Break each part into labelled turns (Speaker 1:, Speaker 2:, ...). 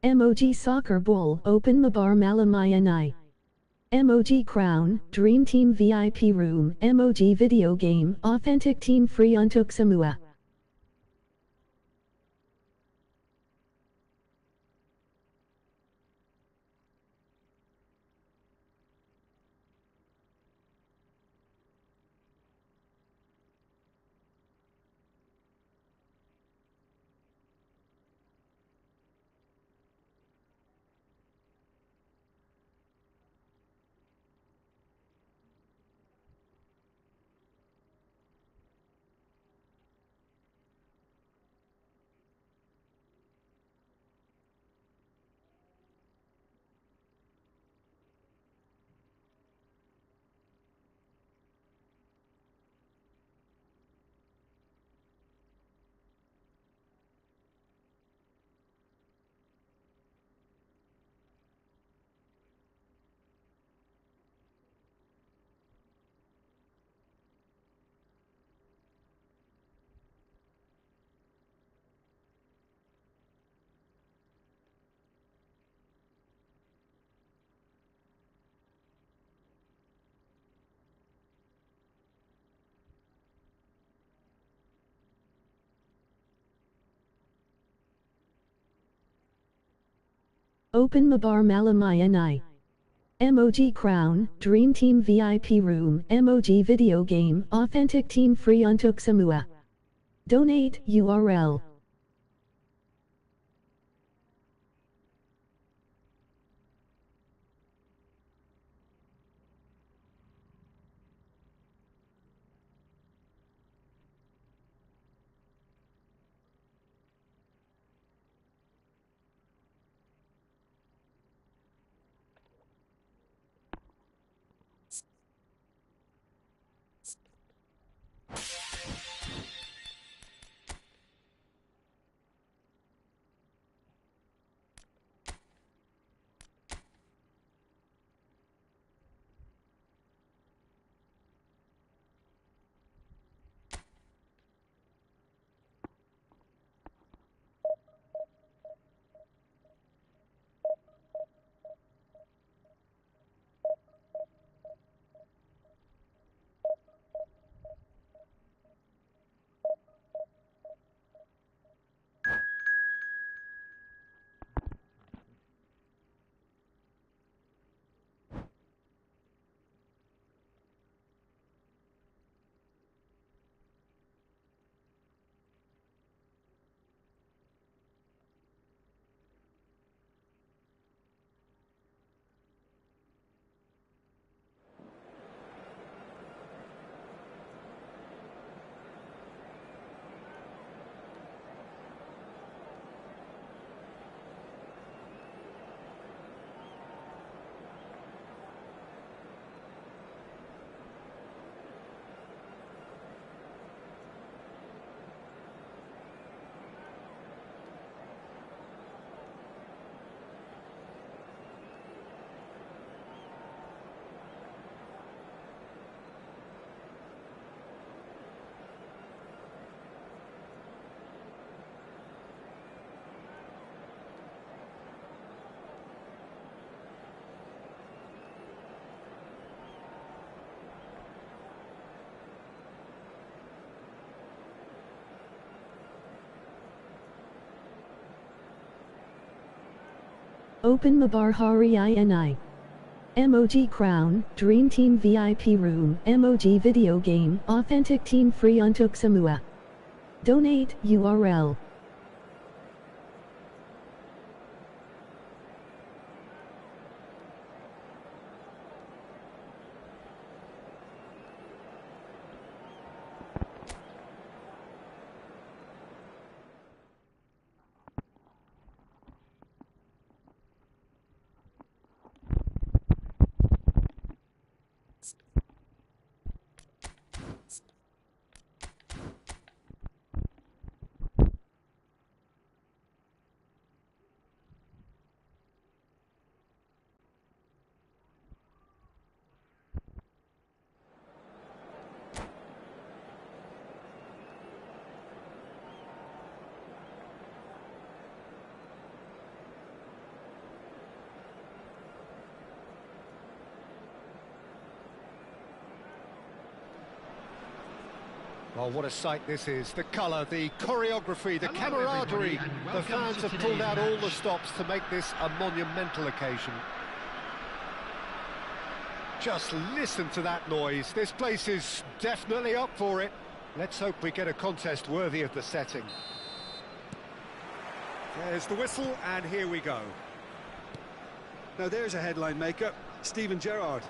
Speaker 1: Emoji soccer ball open Mabar Malamayanai. Emoji crown, dream team VIP room, emoji video game, authentic team free UNTUK semua. Open Mabar Malamayanai. Emoji crown, dream team VIP room, emoji video game, authentic team free UNTUK semua. Donate URL. Open Mabar Hari Ini. Emoji crown, dream team VIP room, emoji video game, authentic team free UNTUK semua. Donate URL.
Speaker 2: Well, what a sight this is. The colour, the choreography, the camaraderie. The fans have pulled out all the stops to make this a monumental occasion. Just listen to that noise. This place is definitely up for it. Let's hope we get a contest worthy of the setting.
Speaker 3: There's the whistle, and here we go. Now there's a headline maker, Steven Gerrard.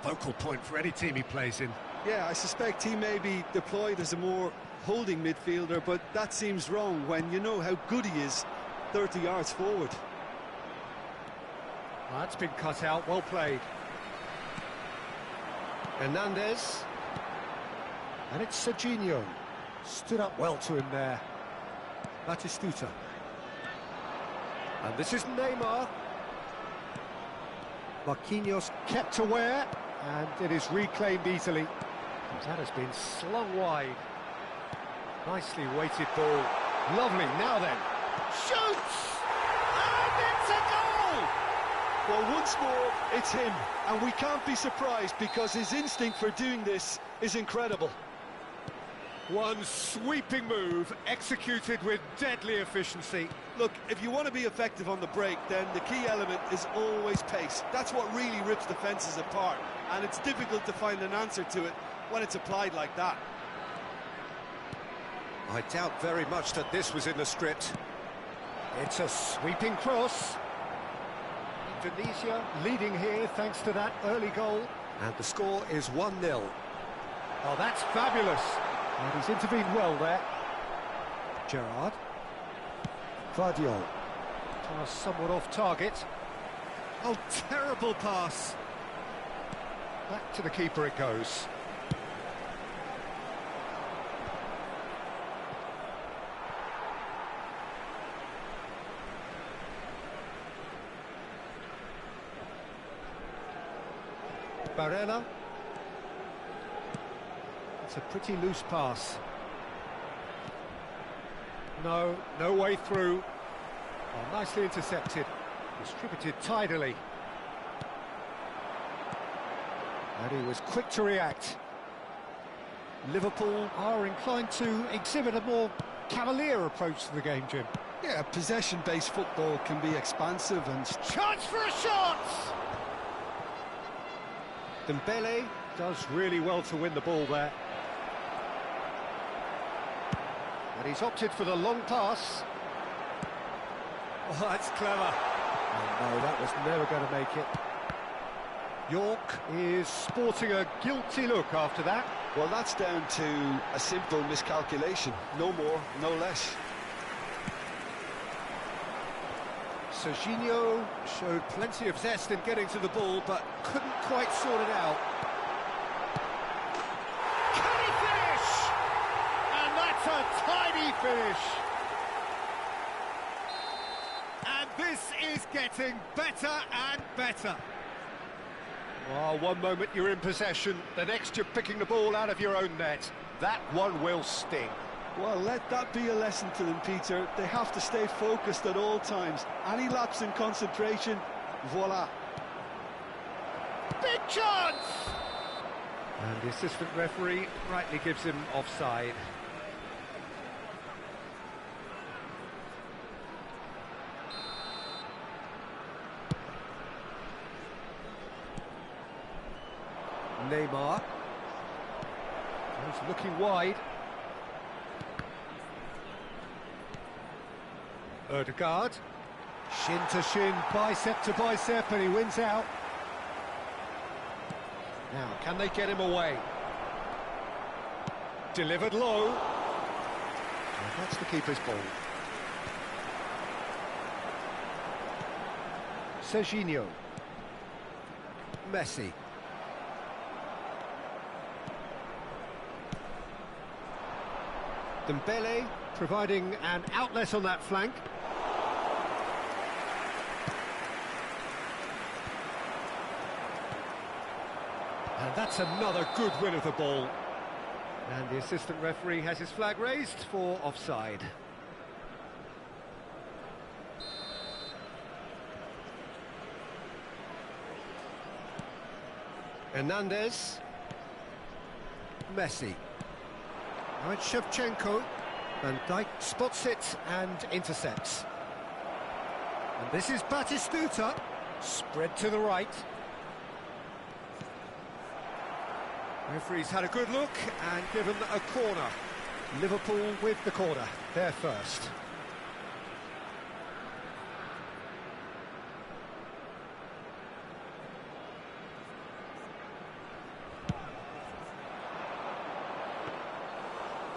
Speaker 2: Focal point for any team he plays in.
Speaker 3: Yeah, I suspect he may be deployed as a more holding midfielder, but that seems wrong when you know how good he is 30 yards forward.
Speaker 2: That's been cut out, well played. Hernandez. And it's Serginho. Stood up well to him there. Batistuta. And this is Neymar. Marquinhos kept aware, and it is reclaimed easily. That has been slung wide. Nicely weighted ball. Lovely, now then. Shoots! And it's a goal!
Speaker 3: Well, once more, it's him. And we can't be surprised because his instinct for doing this is incredible.
Speaker 2: One sweeping move, executed with deadly efficiency.
Speaker 3: Look, if you want to be effective on the break, then the key element is always pace. That's what really rips defences apart, and it's difficult to find an answer to it when it's applied like that.
Speaker 2: I doubt very much that this was in the script. It's a sweeping cross. Indonesia leading here thanks to that early goal. And the score is 1-0. Oh, that's fabulous. And he's intervened well there. Gerrard. Vardiol. Somewhat off target. Oh, terrible pass. Back to the keeper it goes. Barella. It's a pretty loose pass. No way through. Oh, nicely intercepted. Distributed tidily. And he was quick to react. Liverpool are inclined to exhibit a more cavalier approach to the game, Jim.
Speaker 3: Yeah, possession-based football can be expansive and...
Speaker 2: Chance for a shot! Dembele does really well to win the ball there. And he's opted for the long pass. Oh, that's clever. Oh, no, that was never going to make it. York is sporting a guilty look after that.
Speaker 3: Well, that's down to a simple miscalculation. No more, no less.
Speaker 2: Serginho showed plenty of zest in getting to the ball, but couldn't quite sort it out. Can he finish? And that's a tidy finish. And this is getting better and better. Oh, one moment you're in possession, the next you're picking the ball out of your own net. That one will sting.
Speaker 3: Well, let that be a lesson to them, Peter. They have to stay focused at all times. Any lapse in concentration, voila.
Speaker 2: Big chance! And the assistant referee rightly gives him offside. Neymar. He's looking wide. Odegaard. Shin to shin, bicep to bicep, and he wins out. Now, can they get him away? Delivered low. And that's the keeper's ball. Serginho. Messi. Dembele providing an outlet on that flank. And that's another good win of the ball. And the assistant referee has his flag raised for offside. Hernandez. Messi. Now it's Shevchenko. Van Dijk spots it and intercepts. And this is Batistuta. Spread to the right. Referee's had a good look and given a corner. Liverpool with the corner, they're first.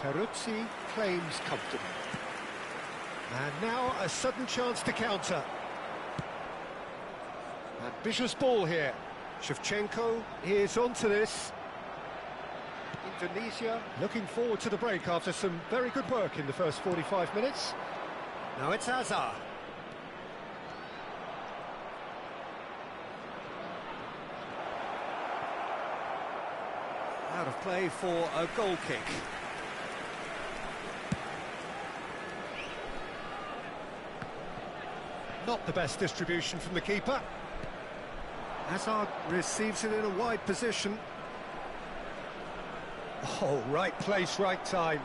Speaker 2: Peruzzi claims comfortable. And now a sudden chance to counter. Ambitious ball here. Shevchenko is onto this. Indonesia looking forward to the break after some very good work in the first 45 minutes. Now it's Azar. Out of play for a goal kick. Not the best distribution from the keeper. Hazard receives it in a wide position. Oh, right place, right time.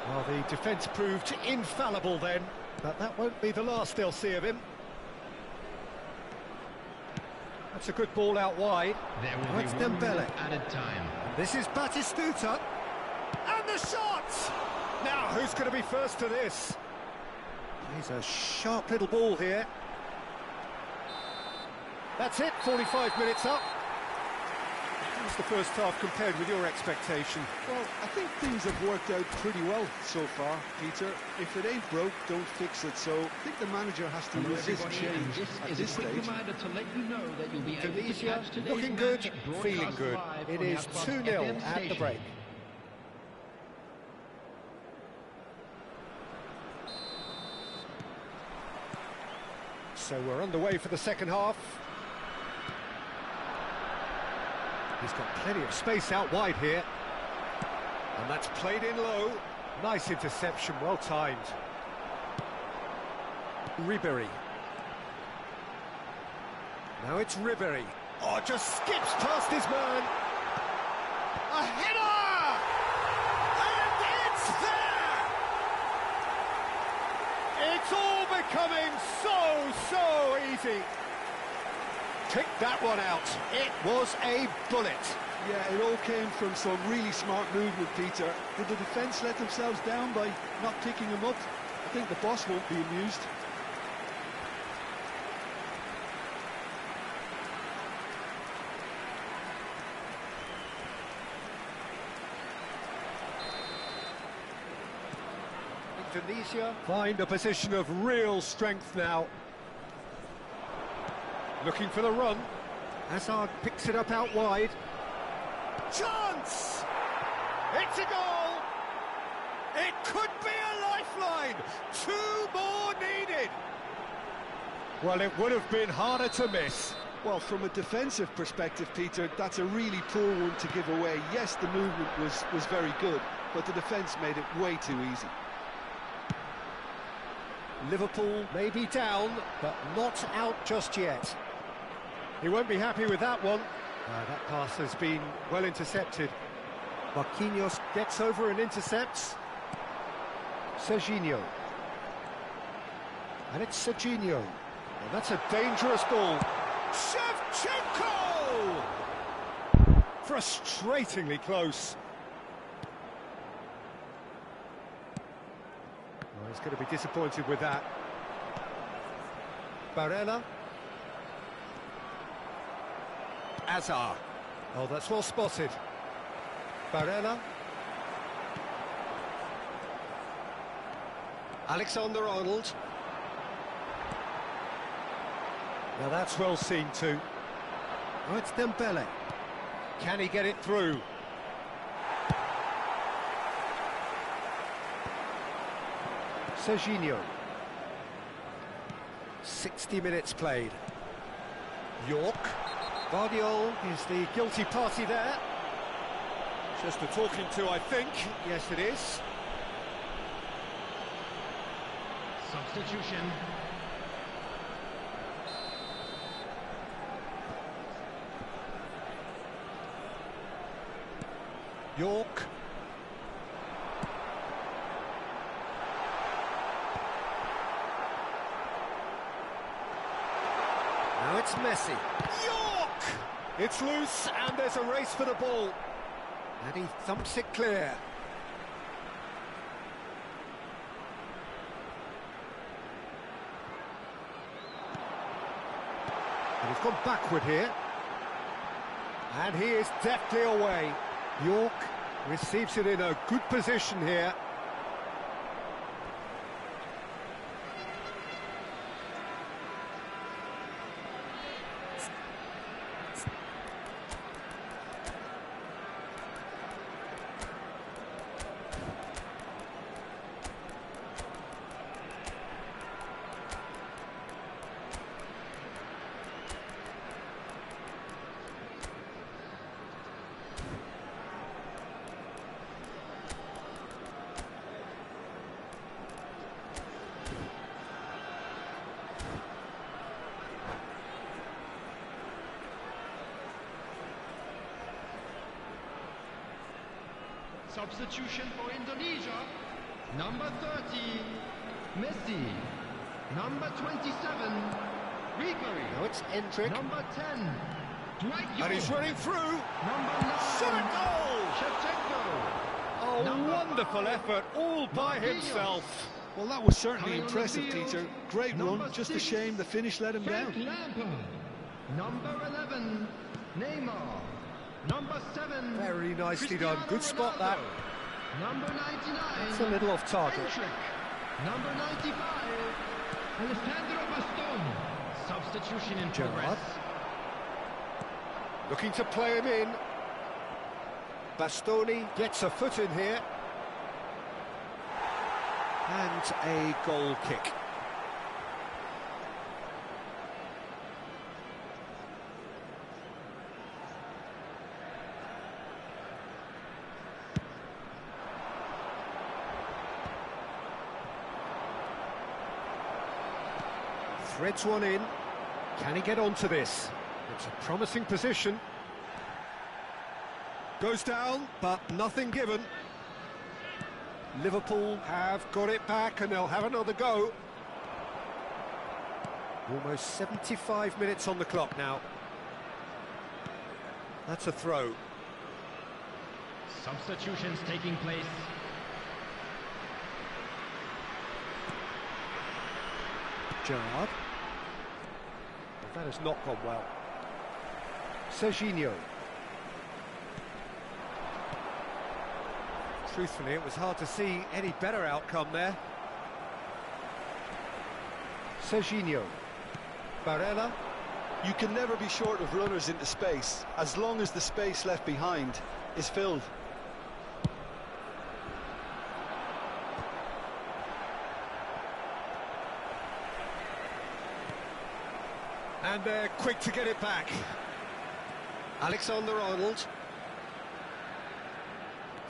Speaker 2: Well, the defence proved infallible then, but that won't be the last they'll see of him. That's a good ball out wide.
Speaker 4: There will be
Speaker 2: Dembele.
Speaker 4: Added time.
Speaker 2: This is Batistuta. And the shot! Now, who's going to be first to this? He's a sharp little ball here. That's it, 45 minutes up. How's the first half compared with your expectation?
Speaker 3: Well, I think things have worked out pretty well so far, Peter. If it ain't broke, don't fix it. So I think the manager has to resist change at this stage.
Speaker 4: Reminder to let you know that you'll be able to
Speaker 2: Indonesia
Speaker 4: catch today's
Speaker 2: looking
Speaker 4: match
Speaker 2: good,
Speaker 4: broadcast
Speaker 2: feeling good.
Speaker 4: live
Speaker 2: It
Speaker 4: on
Speaker 2: is
Speaker 4: Outback
Speaker 2: 2-0
Speaker 4: FM
Speaker 2: at the
Speaker 4: station.
Speaker 2: break. So we're underway for the second half. He's got plenty of space out wide here. And that's played in low. Nice interception, well timed. Ribery. Now it's Ribery. Oh, just skips past his man. A header! And it's there! It's all becoming so easy. Pick that one out. It was a bullet.
Speaker 3: Yeah, it all came from some really smart movement, Peter. Did the defence let themselves down by not picking him up? I think the boss won't be amused.
Speaker 2: Indonesia find a position of real strength now. Looking for the run. Hazard picks it up out wide. Chance! It's a goal! It could be a lifeline! 2 more needed! Well, it would have been harder to miss.
Speaker 3: Well, from a defensive perspective, Peter, that's a really poor one to give away. Yes, the movement was very good, but the defence made it way too easy.
Speaker 2: Liverpool may be down, but not out just yet. He won't be happy with that one. That pass has been well intercepted. Marquinhos gets over and intercepts. Serginho. And it's Serginho. And that's a dangerous ball. Shevchenko! Frustratingly close. Well, he's going to be disappointed with that. Barella. Azar. Oh, that's well spotted. Barella. Alexander-Arnold. Now that's well seen too. Oh, it's Dembele. Can he get it through? Serginho. 60 minutes played. York. Guardiola is the guilty party there. Just a talking to, I think. Yes, it is.
Speaker 4: Substitution.
Speaker 2: York. It's Messi. York! It's loose, and there's a race for the ball. And he thumps it clear. And he's gone backward here. And he is deftly away. York receives it in a good position here.
Speaker 4: Substitution for Indonesia. Number 30, Messi. Number 27, Ribery.
Speaker 2: Now it's Endrick.
Speaker 4: Number 10, Dwight.
Speaker 2: And he's running through.
Speaker 4: Number 9,
Speaker 2: Shot a goal!
Speaker 4: Shevchenko.
Speaker 2: Oh,
Speaker 4: Number
Speaker 2: wonderful
Speaker 4: 5,
Speaker 2: effort, all by
Speaker 4: Marquinhos.
Speaker 2: himself.
Speaker 3: Well, that was certainly
Speaker 4: Coming on the
Speaker 3: impressive,
Speaker 4: field,
Speaker 3: Peter. Great
Speaker 4: number
Speaker 3: run, just a
Speaker 4: 6,
Speaker 3: shame the finish let him
Speaker 4: Frank
Speaker 3: down.
Speaker 4: Lampard. Number 11, Neymar. Number 7,
Speaker 2: Very nicely
Speaker 4: Cristiano
Speaker 2: done. Good spot, that.
Speaker 4: Ronaldo. Number 99,
Speaker 2: It's a little off target.
Speaker 4: Endrick. Number 95, Alessandro Bastoni. Substitution in
Speaker 2: Gerrard.
Speaker 4: progress.
Speaker 2: Looking to play him in. Bastoni gets a foot in here. And a goal kick. Threads one in. Can he get onto this? It's a promising position. Goes down, but nothing given. Liverpool have got it back and they'll have another go. Almost 75 minutes on the clock now. That's a throw.
Speaker 4: Substitutions taking place.
Speaker 2: Gerrard. That has not gone well. Serginho. Truthfully, it was hard to see any better outcome there. Serginho. Barella.
Speaker 3: You can never be short of runners into space, as long as the space left behind is filled.
Speaker 2: And they're quick to get it back. Alexander-Arnold.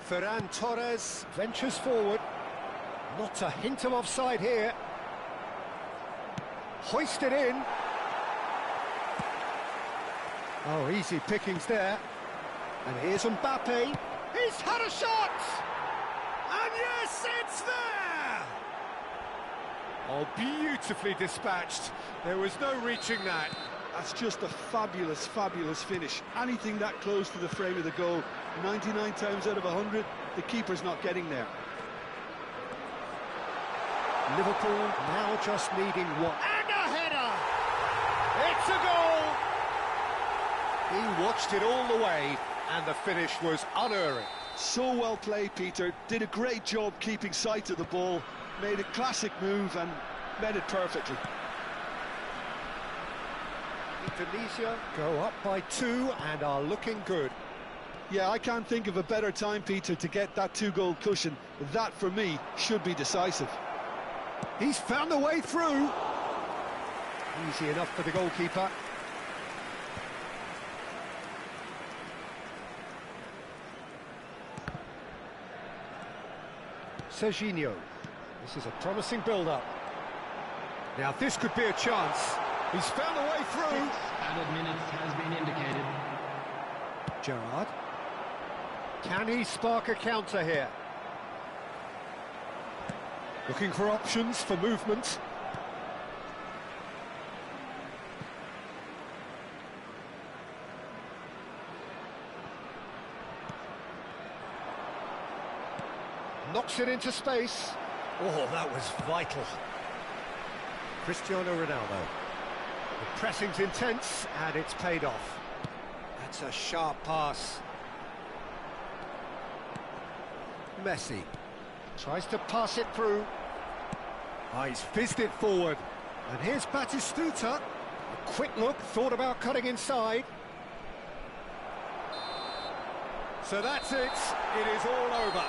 Speaker 2: Ferran Torres ventures forward. Not a hint of offside here. Hoisted in. Oh, easy pickings there. And here's Mbappe. He's had a shot! And yes, it's there! Oh, beautifully dispatched. There was no reaching that.
Speaker 3: That's just a fabulous, fabulous finish. Anything that close to the frame of the goal, 99 times out of 100, the keeper's not getting there.
Speaker 2: Liverpool now just needing one. And a header! It's a goal! He watched it all the way, and the finish was unerring.
Speaker 3: So well played, Peter. Did a great job keeping sight of the ball, made a classic move and met it perfectly.
Speaker 2: Indonesia go up by 2 and are looking good.
Speaker 3: Yeah, I can't think of a better time, Peter, to get that 2-goal cushion. That, for me, should be decisive.
Speaker 2: He's found a way through. Easy enough for the goalkeeper. Serginho. This is a promising build-up. Now this could be a chance. He's found a way through.
Speaker 4: 6 added minutes has been indicated.
Speaker 2: Gerrard. Can he spark a counter here? Looking for options for movement. Knocks it into space. Oh, that was vital. Cristiano Ronaldo. The pressing's intense, and it's paid off. That's a sharp pass. Messi tries to pass it through. Oh, he's fizzed it forward. And here's Batistuta. A quick look, thought about cutting inside. So that's it. It is all over.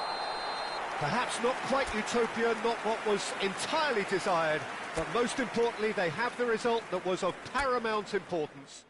Speaker 2: Perhaps not quite utopia, not what was entirely desired, but most importantly, they have the result that was of paramount importance.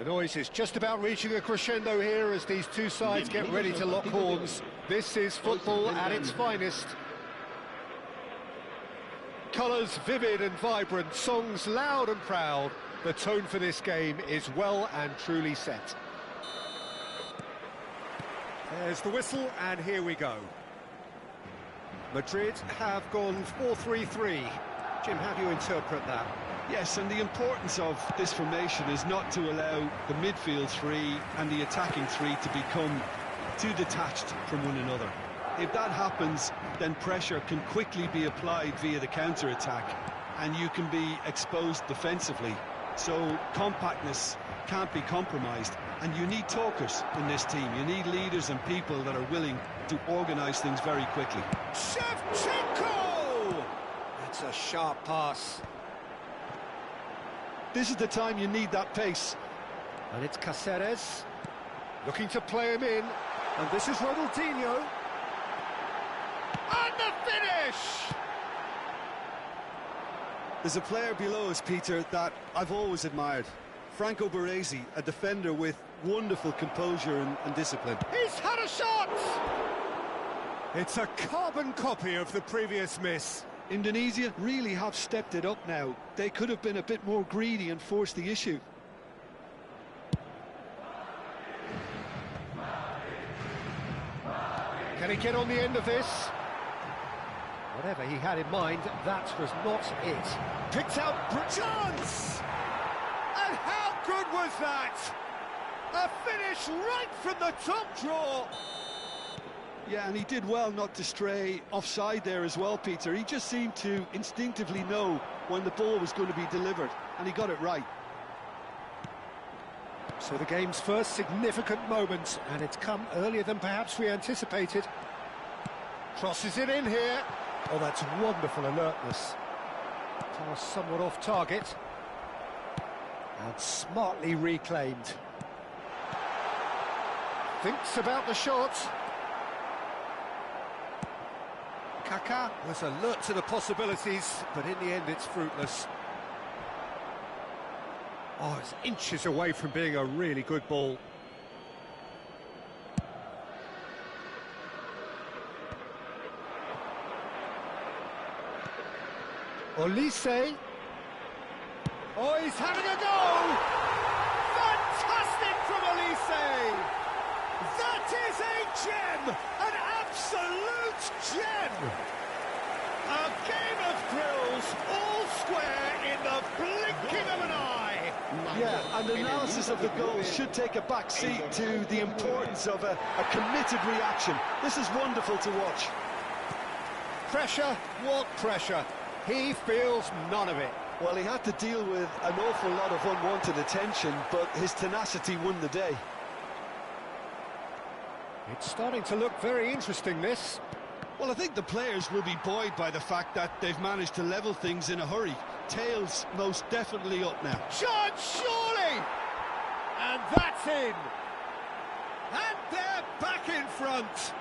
Speaker 2: The noise is just about reaching a crescendo here as these two sides get ready to lock horns. This is football at its finest. Colours vivid and vibrant, songs loud and proud. The tone for this game is well and truly set. There's the whistle, and here we go. Madrid have gone 4-3-3. Jim, how do you interpret that?
Speaker 3: Yes, and the importance of this formation is not to allow the midfield three and the attacking three to become too detached from one another. If that happens, then pressure can quickly be applied via the counter-attack, and you can be exposed defensively. So compactness can't be compromised, and you need talkers in this team. You need leaders and people that are willing to organise things very quickly.
Speaker 2: Shevchenko! That's a sharp pass.
Speaker 3: This is the time you need that pace.
Speaker 2: And it's Cáceres looking to play him in. And this is Ronaldinho. And the finish!
Speaker 3: There's a player below us, Peter, that I've always admired. Franco Baresi, a defender with wonderful composure and discipline.
Speaker 2: He's had a shot! It's a carbon copy of the previous miss.
Speaker 3: Indonesia really have stepped it up now. They could have been a bit more greedy and forced the issue.
Speaker 2: Can he get on the end of this? Whatever he had in mind, that was not it. Picked out chance! And how good was that? A finish right from the top draw!
Speaker 3: Yeah, and he did well not to stray offside there as well, Peter. He just seemed to instinctively know when the ball was going to be delivered, and he got it right.
Speaker 2: So the game's first significant moment, and it's come earlier than perhaps we anticipated. Crosses it in here. Oh, that's wonderful alertness. Pass somewhat off target. And smartly reclaimed. Thinks about the shot. Kaká was alert to the possibilities, but in the end it's fruitless. Oh, it's inches away from being a really good ball. Olise. Oh, he's having a go! Fantastic from Olise! That is a gem! An absolute gem! A game of thrills, all square in the blinking of an eye!
Speaker 3: Yeah, and analysis of the goal should take a back seat to the importance of a committed reaction. This is wonderful to watch.
Speaker 2: Pressure? What pressure? He feels none of it.
Speaker 3: Well, he had to deal with an awful lot of unwanted attention, but his tenacity won the day.
Speaker 2: It's starting to look very interesting, this.
Speaker 3: Well, I think the players will be buoyed by the fact that they've managed to level things in a hurry. Tails most definitely up now.
Speaker 2: Shot, surely! And that's in! And they're back in front!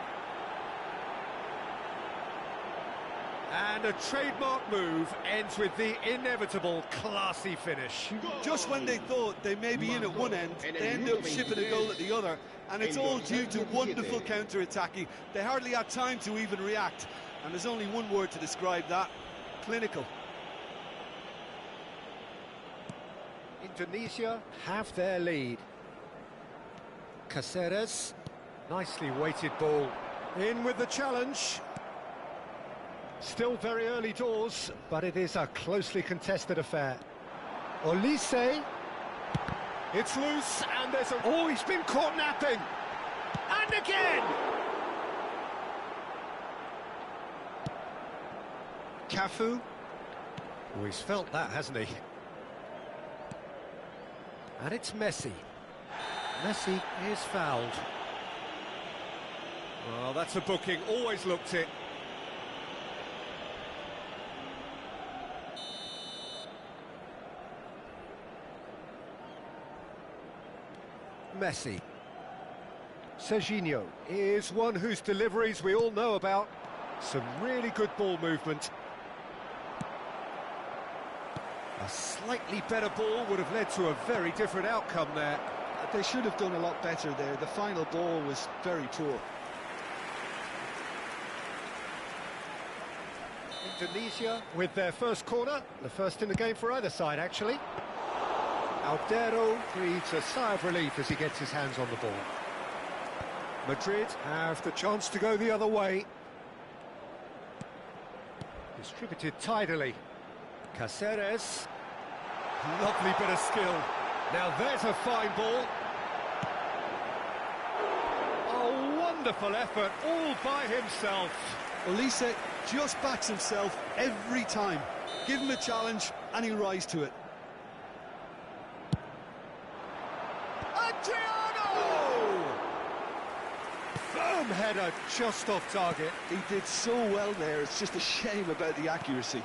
Speaker 2: And a trademark move ends with the inevitable classy finish.
Speaker 3: Just when they thought they may be in at one end, they end up shipping a goal at the other, and it's all due to wonderful counter-attacking. They hardly had time to even react, and there's only one word to describe that: clinical.
Speaker 2: Indonesia have their lead. Cáceres, nicely weighted ball. In with the challenge. Still very early doors, but it is a closely contested affair. Olise. It's loose, and there's a... Oh, he's been caught napping! And again! Cafu. Oh, he's felt that, hasn't he? And it's Messi. Messi is fouled. Well, that's a booking, always looked it. Messi. Serginho is one whose deliveries we all know about. Some really good ball movement. A slightly better ball would have led to a very different outcome there.
Speaker 3: They should have done a lot better there. The final ball was very poor.
Speaker 2: Indonesia with their first corner, the first in the game for either side, actually. Aldero breathes a sigh of relief as he gets his hands on the ball. Madrid have the chance to go the other way. Distributed tidily. Cáceres. Lovely bit of skill. Now there's a fine ball. A wonderful effort all by himself.
Speaker 3: Olise just backs himself every time. Give him a challenge and he'll rise to it.
Speaker 2: Firm header just off target.
Speaker 3: He did so well there, it's just a shame about the accuracy.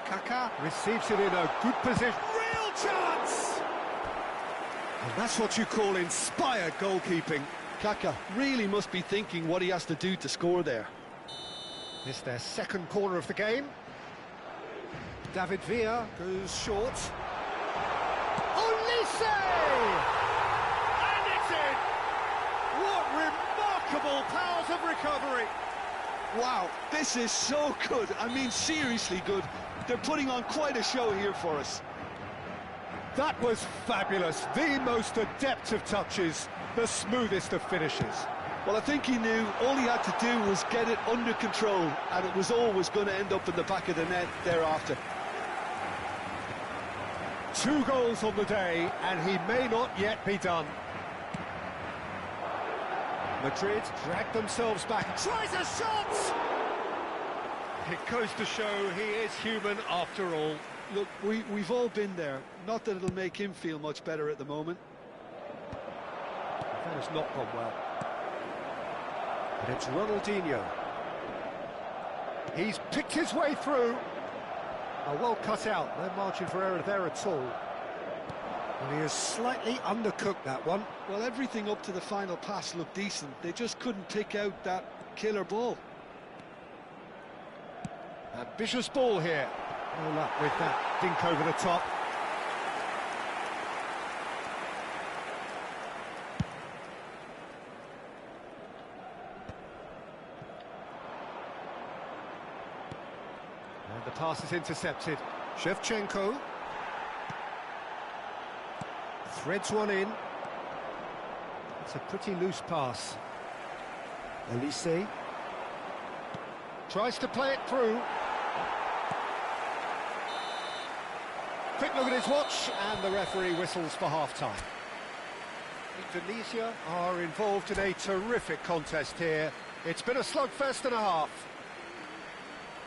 Speaker 2: Kaká receives it in a good position. Real chance! And that's what you call inspired goalkeeping.
Speaker 3: Kaká really must be thinking what he has to do to score there.
Speaker 2: This is their second corner of the game. David Villa goes short. Olise! And it's in! What remarkable powers of recovery!
Speaker 3: Wow, this is so good. I mean, seriously good. They're putting on quite a show here for us.
Speaker 2: That was fabulous. The most adept of touches, the smoothest of finishes.
Speaker 3: Well, I think he knew all he had to do was get it under control, and it was always going to end up in the back of the net thereafter.
Speaker 2: 2 goals on the day, and he may not yet be done. Madrid drag themselves back. Tries a shot! It goes to show he is human after all.
Speaker 3: Look, we've all been there. Not that it'll make him feel much better at the moment.
Speaker 2: That has not gone well. And it's Ronaldinho. He's picked his way through. Oh, well cut out, no margin for error there at all. And he has slightly undercooked that one.
Speaker 3: Well, everything up to the final pass looked decent. They just couldn't pick out that killer ball.
Speaker 2: Ambitious ball here. No luck with that dink over the top. And the pass is intercepted. Shevchenko threads one in. It's a pretty loose pass. Elise tries to play it through. Quick look at his watch, and the referee whistles for half-time. Indonesia are involved in a terrific contest here. It's been a slugfest and a half.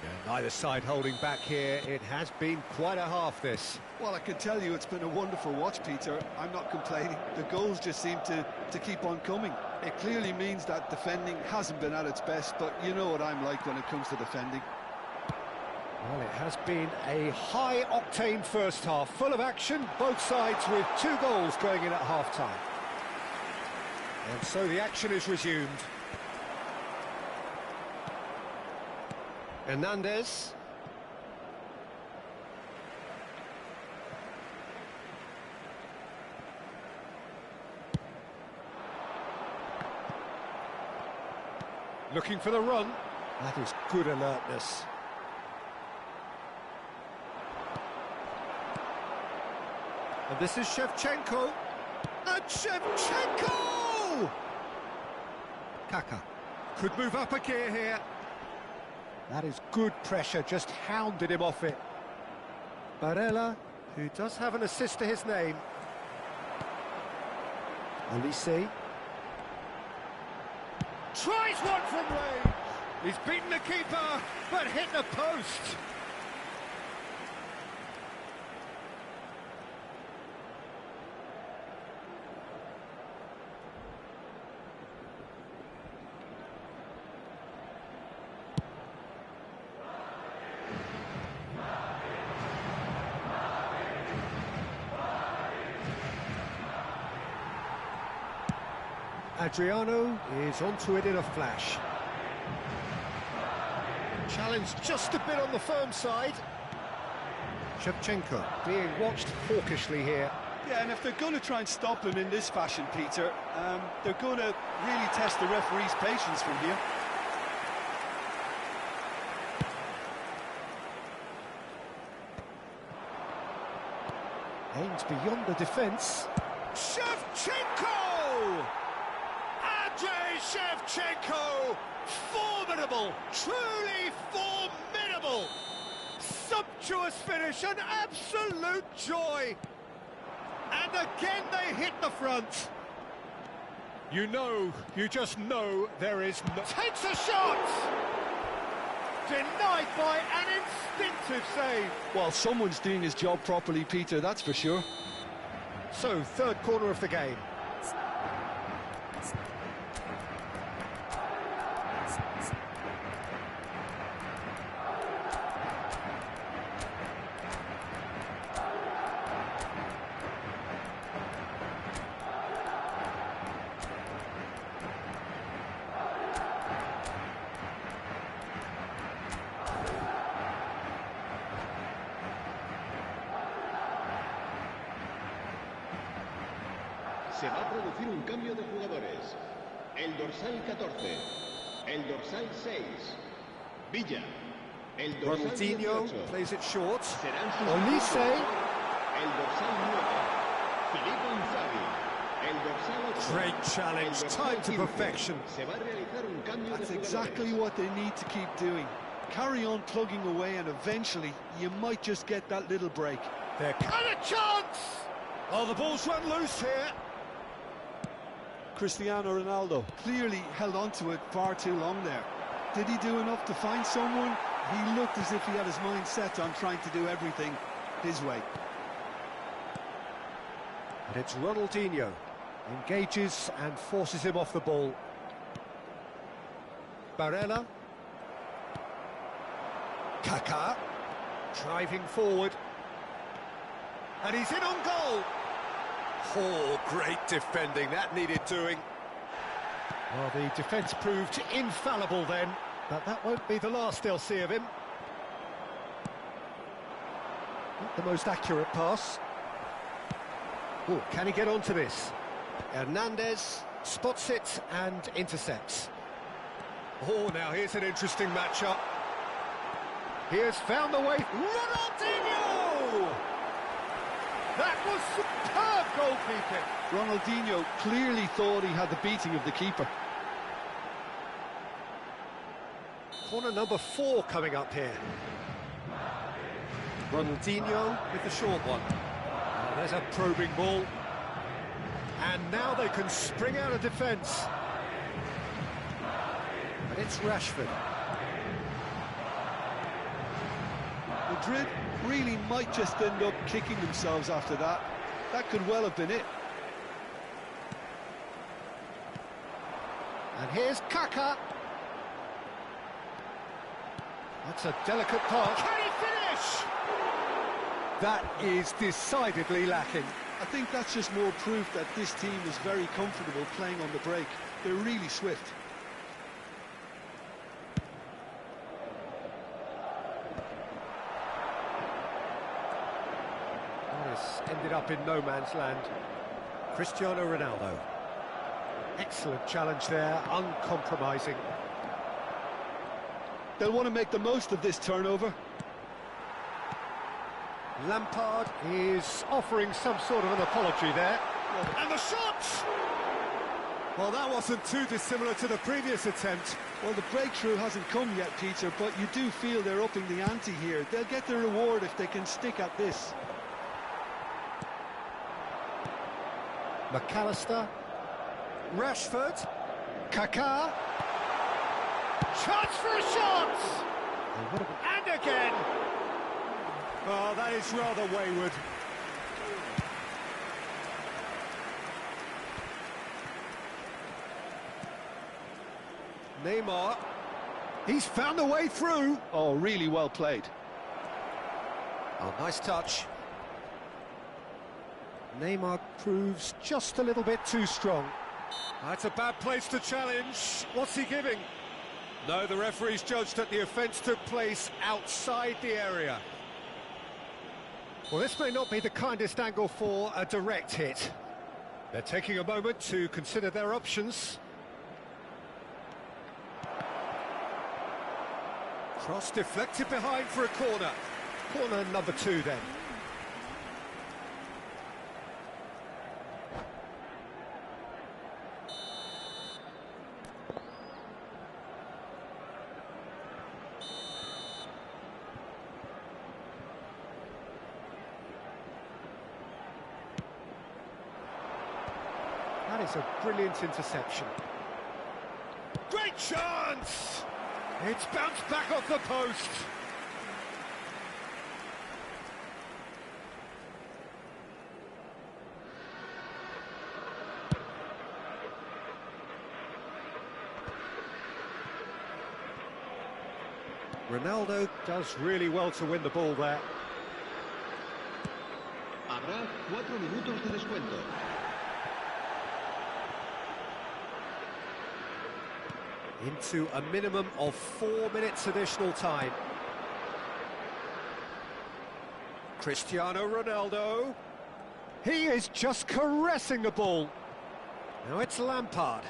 Speaker 2: Yeah, neither side holding back here. It has been quite a half, this.
Speaker 3: Well, I can tell you it's been a wonderful watch, Peter. I'm not complaining. The goals just seem to keep on coming. It clearly means that defending hasn't been at its best, but you know what I'm like when it comes to defending.
Speaker 2: Well, it has been a high-octane first half, full of action, both sides with 2 goals going in at half-time. And so the action is resumed. Hernandez. Looking for the run. That is good alertness. And this is Shevchenko. And Shevchenko! Kaka could move up a gear here. That is good pressure, just hounded him off it. Barella, who does have an assist to his name. Elise tries one from range. He's beaten the keeper, but hit the post. Adriano is onto it in a flash. Challenge just a bit on the firm side. Shevchenko being watched hawkishly here.
Speaker 3: Yeah, and if they're going to try and stop him in this fashion, Peter, they're going to really test the referee's patience from here.
Speaker 2: Aims beyond the defence. Shevchenko! Shevchenko, formidable, truly formidable. Sumptuous finish, an absolute joy. And again they hit the front. You just know there is no... Takes a shot! Denied by an instinctive save.
Speaker 3: Well, someone's doing his job properly, Peter, that's for sure.
Speaker 2: So, third corner of the game.
Speaker 5: Se va a producir un cambio de jugadores. El dorsal 14, el dorsal 6, Villa, el dorsal
Speaker 2: Ronaldinho
Speaker 5: 18,
Speaker 2: plays it short.
Speaker 5: serán
Speaker 2: Olise.
Speaker 5: el dorsal 9, Filipe Inzaghi, el dorsal 8.
Speaker 2: Great challenge,
Speaker 5: el dorsal
Speaker 2: timed to
Speaker 5: 15.
Speaker 2: perfection.
Speaker 5: Se va a realizar un cambio
Speaker 3: That's
Speaker 5: de jugadores.
Speaker 3: exactly what they need to keep doing. Carry on plugging away, and eventually you might just get that little break.
Speaker 2: They're got a chance! Oh, the ball's run loose here.
Speaker 3: Cristiano Ronaldo clearly held on to it far too long there. Did he do enough to find someone? He looked as if he had his mind set on trying to do everything his way.
Speaker 2: And it's Ronaldinho. Engages and forces him off the ball. Barella. Kaká, driving forward. And he's in on goal. Oh, great defending, that needed doing. Well, the defence proved infallible then, but that won't be the last they'll see of him. Not the most accurate pass. Oh, can he get onto this? Hernandez spots it and intercepts. Oh, now here's an interesting matchup. He has found the way. Ronaldinho! That was superb goalkeeping.
Speaker 3: Ronaldinho clearly thought he had the beating of the keeper.
Speaker 2: Corner number 4 coming up here. Ronaldinho with the short one. Oh, there's a probing ball. And now they can spring out of defence. And it's Rashford.
Speaker 3: Madrid really might just end up kicking themselves after that. That could well have been it.
Speaker 2: And here's Kaká. That's a delicate pass. Can he finish? That is decidedly lacking.
Speaker 3: I think that's just more proof that this team is very comfortable playing on the break. They're really swift.
Speaker 2: This ended up in no man's land. Cristiano Ronaldo. Excellent challenge there, uncompromising.
Speaker 3: They'll want to make the most of this turnover.
Speaker 2: Lampard is offering some sort of an apology there. And the shot! Well, that wasn't too dissimilar to the previous attempt.
Speaker 3: Well, the breakthrough hasn't come yet, Peter, but you do feel they're upping the ante here. They'll get the reward if they can stick at this.
Speaker 2: McAllister. Rashford. Kaká. Chance for a shot! And again! Oh, that is rather wayward. Neymar. He's found a way through.
Speaker 3: Oh, really well played.
Speaker 2: Oh, nice touch. Neymar proves just a little bit too strong. That's a bad place to challenge. What's he giving? No, the referee's judged that the offence took place outside the area. Well, this may not be the kindest angle for a direct hit. They're taking a moment to consider their options. Cross deflected behind for a corner. Corner number 2 then. That is a brilliant interception. Great chance! It's bounced back off the post. Ronaldo does really well to win the ball there.
Speaker 5: Habrá 4 minutos de descuento.
Speaker 2: Into a minimum of 4 minutes additional time. Cristiano Ronaldo. He is just caressing the ball. Now it's Lampard.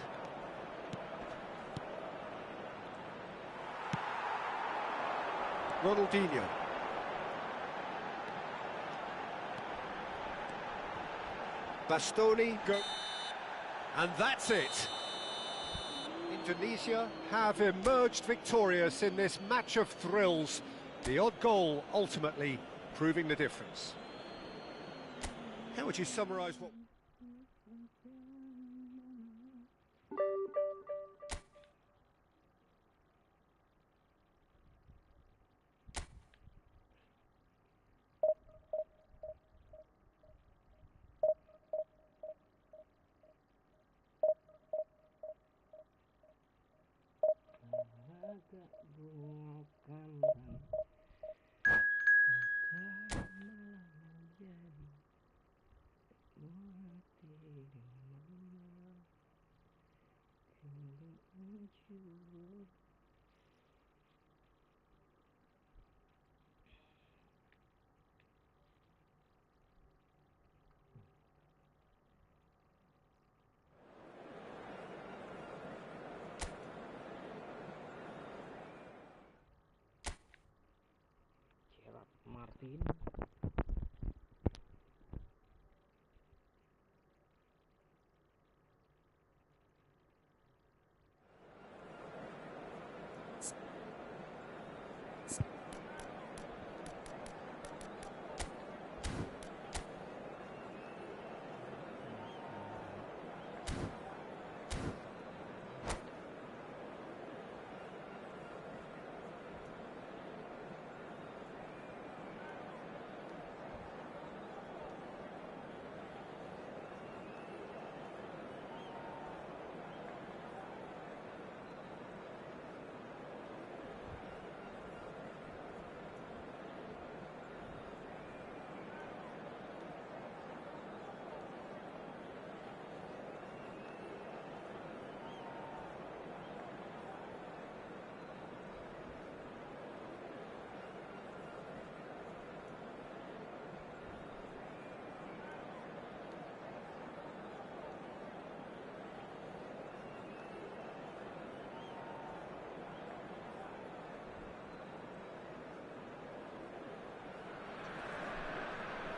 Speaker 2: Ronaldinho. Bastoni go. And that's it. Indonesia have emerged victorious in this match of thrills. The odd goal ultimately proving the difference. How would you summarise what...
Speaker 6: 16.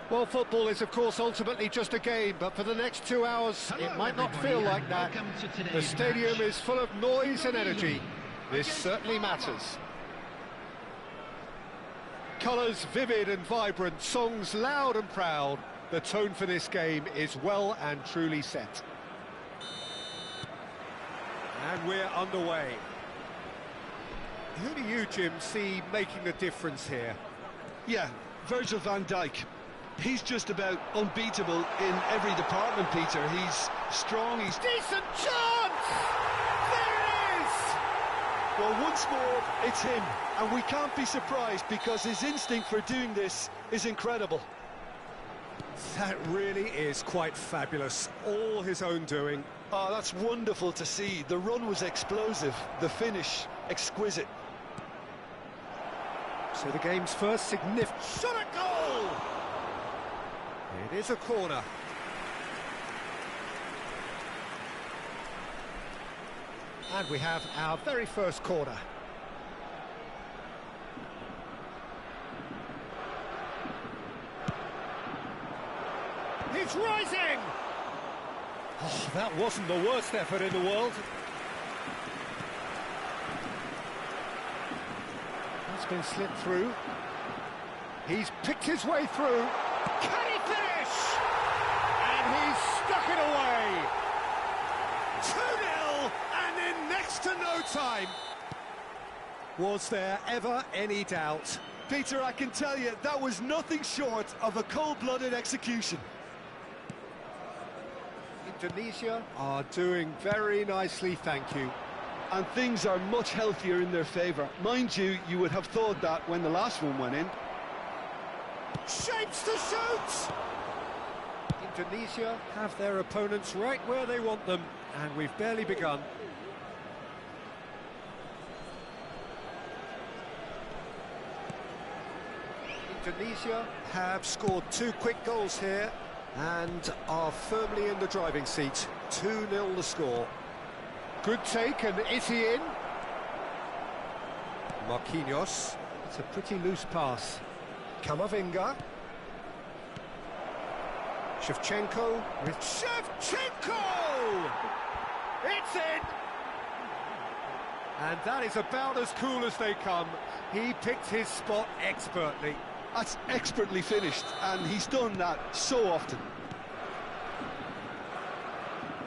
Speaker 2: Well, football is, of course, ultimately just a game, but for the next 2 hours, it might not feel like that. The stadium is full of noise and energy. This certainly matters. Colours vivid and vibrant, songs loud and proud. The tone for this game is well and truly set. And we're underway. Who do you, Jim, see making the difference here?
Speaker 3: Yeah, Virgil van Dijk. He's just about unbeatable in every department, Peter. He's strong, he's...
Speaker 2: Decent chance! There it is!
Speaker 3: Well, once more, it's him. And we can't be surprised because his instinct for doing this is incredible.
Speaker 2: That really is quite fabulous. All his own doing.
Speaker 3: Oh, that's wonderful to see. The run was explosive, the finish exquisite.
Speaker 2: So the game's first significant shot at goal! It is a corner. And we have our very first corner. He's rising! Oh, that wasn't the worst effort in the world. It's been slipped through. He's picked his way through. Can he finish? And he's stuck it away. 2-0, and in next to no time. Was there ever any doubt?
Speaker 3: Peter, I can tell you, that was nothing short of a cold-blooded execution.
Speaker 2: Indonesia are doing very nicely, thank you.
Speaker 3: And things are much healthier in their favour. Mind you, you would have thought that when the last one went in.
Speaker 2: Shapes to shoot! Indonesia have their opponents right where they want them, and we've barely begun. Indonesia have scored 2 quick goals here and are firmly in the driving seat. 2-0 the score. Good take, and is he in? Marquinhos. It's a pretty loose pass. Kamavinga. Shevchenko with Shevchenko! It's in! And that is about as cool as they come. He picked his spot expertly.
Speaker 3: That's expertly finished, and he's done that so often.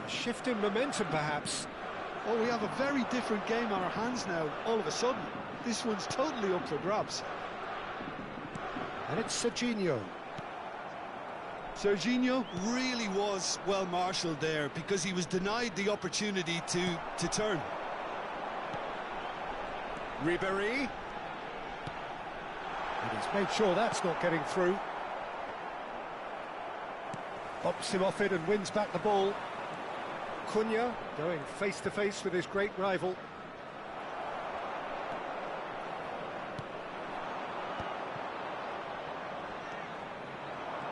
Speaker 2: A shift in momentum, perhaps.
Speaker 3: Oh, we have a very different game on our hands now, all of a sudden. This one's totally up for grabs.
Speaker 2: And it's Serginho.
Speaker 3: Serginho really was well marshalled there because he was denied the opportunity to turn.
Speaker 2: Ribéry. And he's made sure that's not getting through. Bops him off it and wins back the ball. Cunha going face-to-face with his great rival.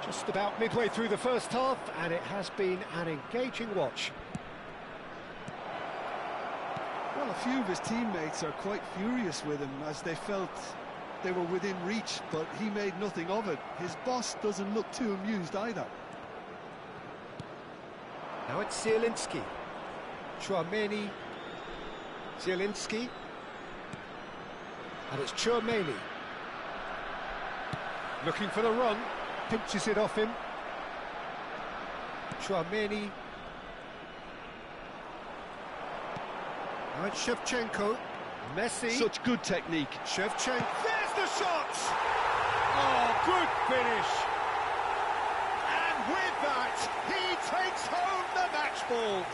Speaker 2: Just about midway through the first half, and it has been an engaging watch.
Speaker 3: Well, a few of his teammates are quite furious with him as they felt they were within reach, but he made nothing of it. His boss doesn't look too amused either.
Speaker 2: Now it's Zielinski. Chouameni. Zielinski. And it's Chouameni. Looking for the run. Pinches it off him. Chouameni. Now it's Shevchenko. Messi.
Speaker 3: Such good technique.
Speaker 2: Shevchenko. There's the shot! Oh, good finish. And with that, he takes home the match ball.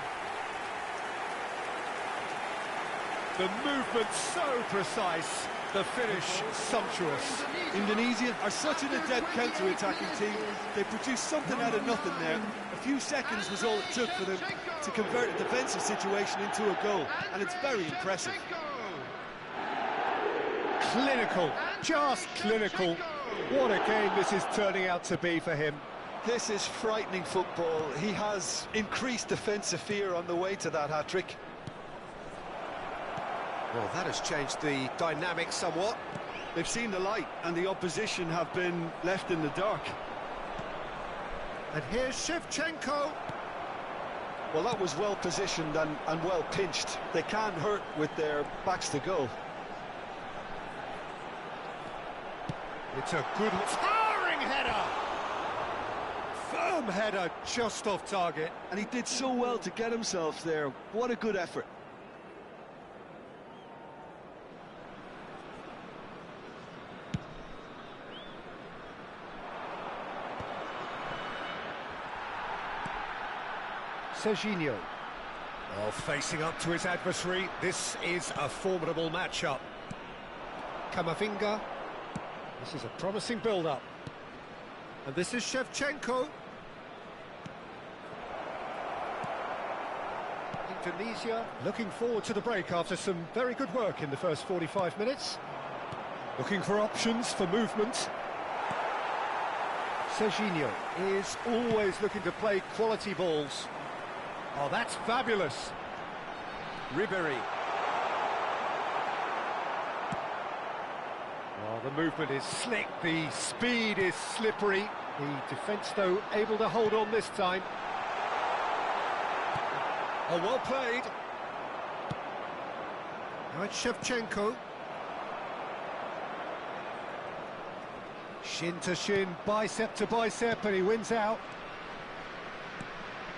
Speaker 2: The movement so precise, the finish sumptuous.
Speaker 3: Indonesia are such an adept counter-attacking team. They produced something out of nothing there. A few seconds was all it took for them to convert a defensive situation into a goal, and it's very impressive.
Speaker 2: Clinical, just clinical. What a game this is turning out to be for him.
Speaker 3: This is frightening football. He has increased defensive fear on the way to that hat-trick.
Speaker 2: Well, that has changed the dynamic somewhat.
Speaker 3: They've seen the light, and the opposition have been left in the dark.
Speaker 2: And here's Shevchenko.
Speaker 3: Well, that was well positioned and well pinched. They can't hurt with their backs to goal.
Speaker 2: It's a good, towering header! Firm header, just off target.
Speaker 3: And he did so well to get himself there. What a good effort.
Speaker 2: Serginho. Well, facing up to his adversary, this is a formidable matchup. Camavinga. This is a promising build-up. And this is Shevchenko. Indonesia looking forward to the break after some very good work in the first 45 minutes. Looking for options for movement. Serginho is always looking to play quality balls. Oh, that's fabulous. Ribéry. Oh, the movement is slick, the speed is slippery. The defence, though, able to hold on this time. Oh, well played. Now it's Shevchenko. Shin to shin, bicep to bicep, and he wins out.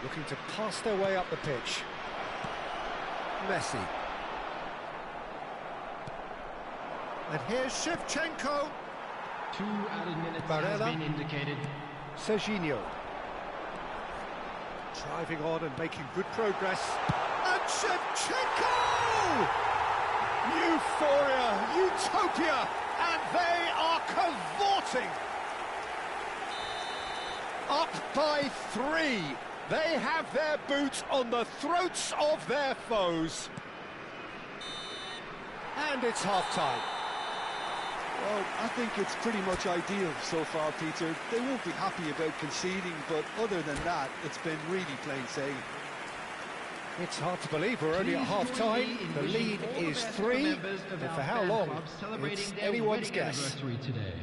Speaker 2: Looking to pass their way up the pitch. Messi. And here's Shevchenko.
Speaker 4: 2 added minutes
Speaker 2: Barella.
Speaker 4: has been indicated.
Speaker 2: Serginho. Driving on and making good progress. And Shevchenko! Euphoria, utopia, and they are cavorting. Up by 3. They have their boots on the throats of their foes. And it's half-time.
Speaker 3: Well, I think it's pretty much ideal so far, Peter. They won't be happy about conceding, but other than that, it's been really plain sailing.
Speaker 2: It's hard to believe we're only at half-time. The lead is 3, and for how long, it's anyone's guess.
Speaker 4: Today.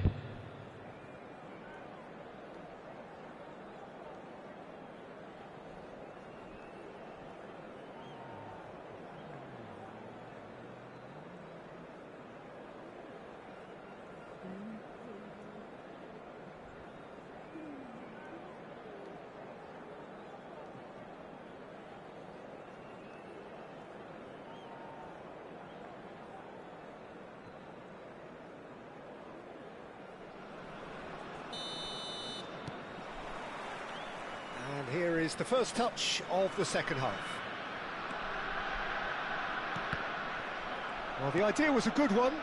Speaker 2: And here is the first touch of the second half. Well, the idea was a good one.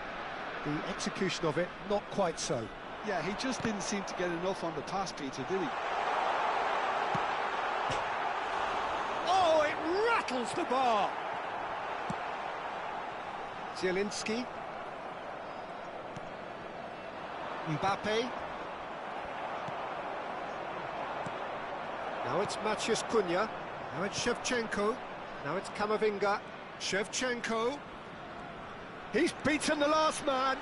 Speaker 2: The execution of it, not quite so.
Speaker 3: Yeah, he just didn't seem to get enough on the pass, Peter, did he?
Speaker 2: Oh, it rattles the bar! Zielinski. Mbappe. Now it's Maciej Cunha. Now it's Shevchenko. Now it's Camavinga. Shevchenko. He's beaten the last man.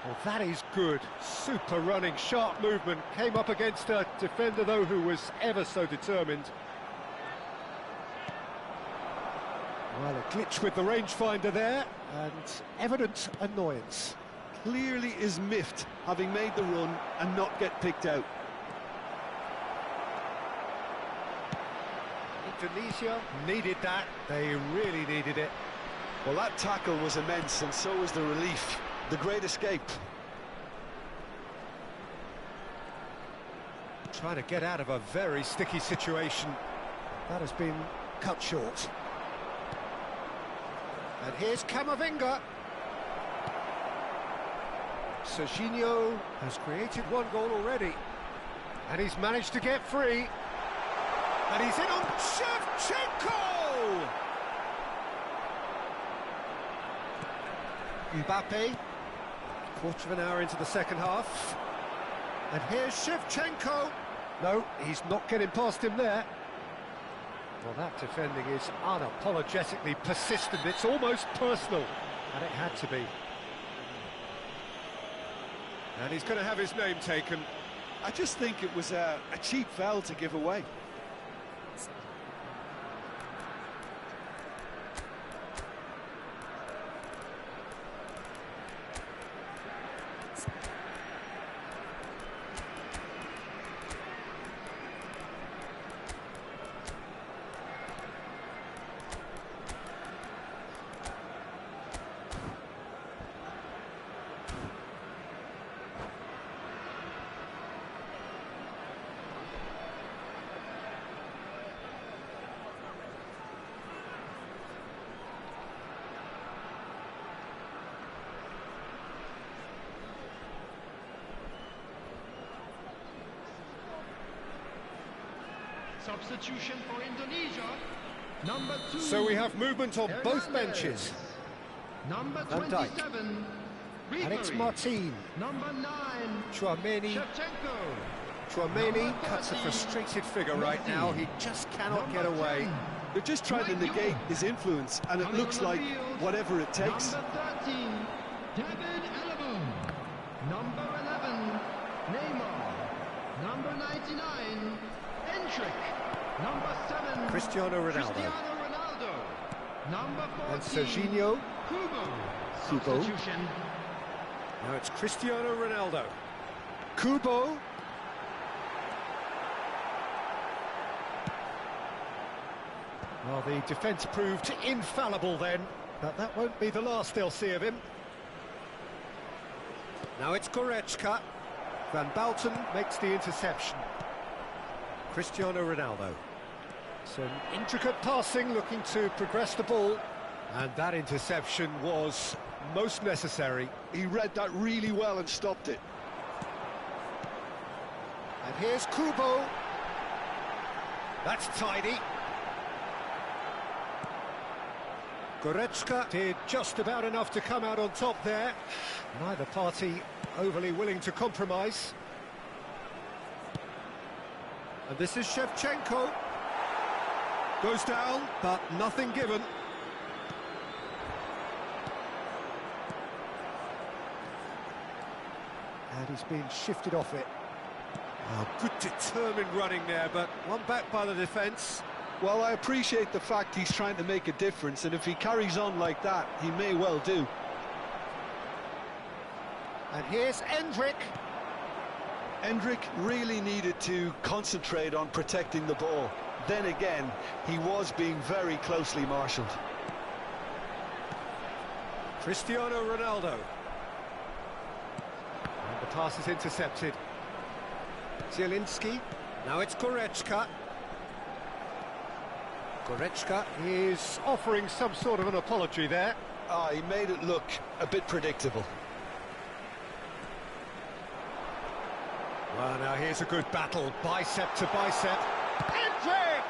Speaker 2: Well, that is good. Super running, sharp movement. Came up against a defender, though, who was ever so determined. Well, a glitch with the rangefinder there, and evident annoyance.
Speaker 3: Clearly is miffed, having made the run and not get picked out.
Speaker 2: Indonesia needed that. They really needed it.
Speaker 3: Well, that tackle was immense, and so was the relief. The great escape.
Speaker 2: Trying to get out of a very sticky situation. That has been cut short. And here's Camavinga. Serginho has created one goal already. And he's managed to get free. And he's in on Shevchenko! Mbappe. Quarter of an hour into the second half. And here's Shevchenko. No, he's not getting past him there. Well, that defending is unapologetically persistent. It's almost personal. And it had to be. And he's going to have his name taken.
Speaker 3: I just think it was a cheap foul to give away.
Speaker 4: Substitution for Indonesia. Number 2.
Speaker 2: So we have movement on both
Speaker 4: Hernandez.
Speaker 2: benches.
Speaker 4: Number
Speaker 2: Van Dijk.
Speaker 4: 27.
Speaker 2: Alex
Speaker 4: Ribery.
Speaker 2: Martin.
Speaker 4: Number 9.
Speaker 2: Chouameni.
Speaker 4: Shevchenko.
Speaker 2: Chouameni
Speaker 4: Number
Speaker 2: cuts a
Speaker 4: 30.
Speaker 2: frustrated figure right now. He just cannot get away.
Speaker 3: They're just trying to negate his influence, and it looks like whatever it takes.
Speaker 4: Number 13. David Alaba. Number 11. Neymar. Number 99. Endrick. Number 7.
Speaker 2: Cristiano Ronaldo.
Speaker 4: Number 14.
Speaker 2: And Serginho.
Speaker 4: Kubo.
Speaker 2: Kubo.
Speaker 4: Substitution.
Speaker 2: Now it's Cristiano Ronaldo. Kubo. Well, the defence proved infallible then, but that won't be the last they'll see of him. Now it's Goretzka. Van Basten makes the interception. Cristiano Ronaldo. Some intricate passing, looking to progress the ball. And that interception was most necessary.
Speaker 3: He read that really well and stopped it.
Speaker 2: And here's Kubo. That's tidy. Goretzka did just about enough to come out on top there. Neither party overly willing to compromise. And this is Shevchenko. Goes down, but nothing given. And he's been shifted off it. Oh, good determined running there, but one back by the defence.
Speaker 3: Well, I appreciate the fact he's trying to make a difference, and if he carries on like that, he may well do.
Speaker 2: And here's Endrick.
Speaker 3: Endrick really needed to concentrate on protecting the ball. Then again, he was being very closely marshalled.
Speaker 2: Cristiano Ronaldo. And the pass is intercepted. Zielinski. Now it's Goretzka. Goretzka is offering some sort of an apology there.
Speaker 3: He made it look a bit predictable.
Speaker 2: Well, now here's a good battle, bicep to bicep. Endrick!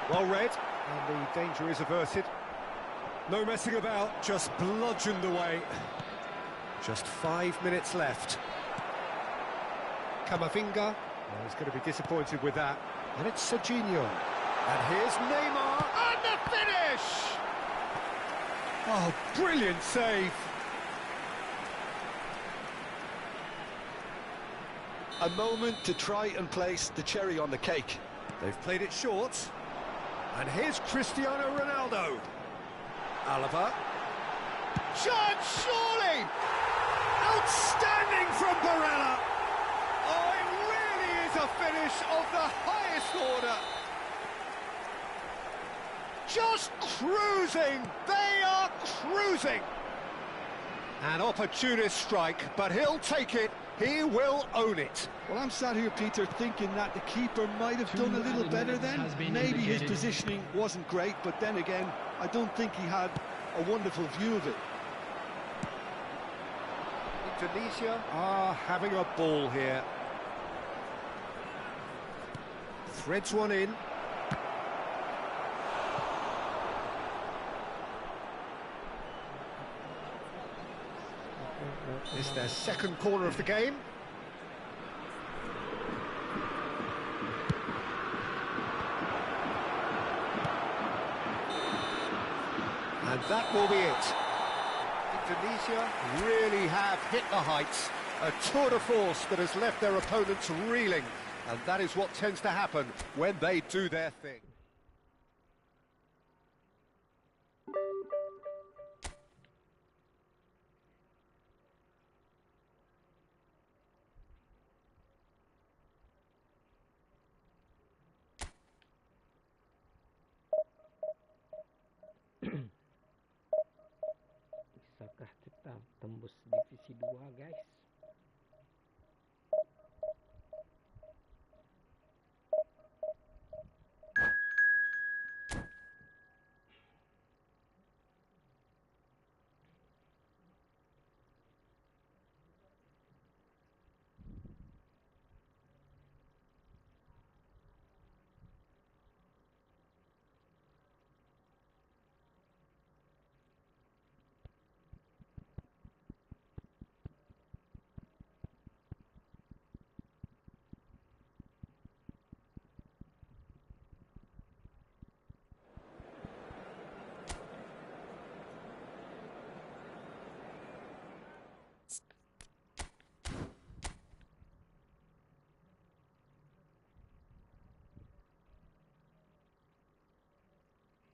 Speaker 2: Well read, and the danger is averted. No messing about, just bludgeoned away. Just 5 minutes left. Camavinga. Oh, he's going to be disappointed with that. And it's Serginho. And here's Neymar. And the finish! Oh, brilliant save.
Speaker 3: A moment to try and place the cherry on the cake.
Speaker 2: They've played it short. And here's Cristiano Ronaldo. Alaba. Shot, surely! Outstanding from Barella! Oh, it really is a finish of the highest order. Just cruising! They are cruising! An opportunist strike, but he'll take it. He will own it.
Speaker 3: Well, I'm sat here, Peter, thinking that the keeper might have done a little better then. Maybe his positioning wasn't great, but then again, I don't think he had a wonderful view of it.
Speaker 2: Indonesia are having a ball here. Threads one in. It's their second corner of the game. And that will be it. Indonesia really have hit the heights. A tour de force that has left their opponents reeling. And that is what tends to happen when they do their thing.
Speaker 6: Bisakah kita tembus divisi 2, guys?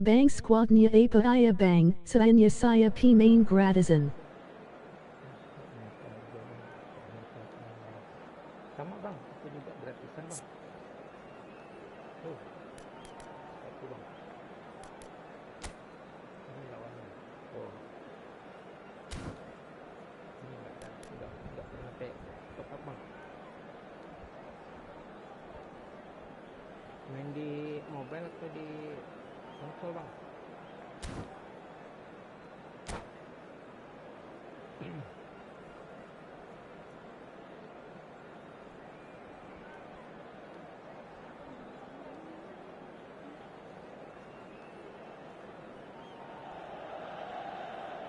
Speaker 1: Bang squadnya apa ia bang, seanya saya pemain gratisan.
Speaker 6: Sama bang, aku juga gratisan bang. Tuh, satu bang. Ini lawannya. Oh, ini enggak pernah top up bang. Main di mobile atau di konsol bang?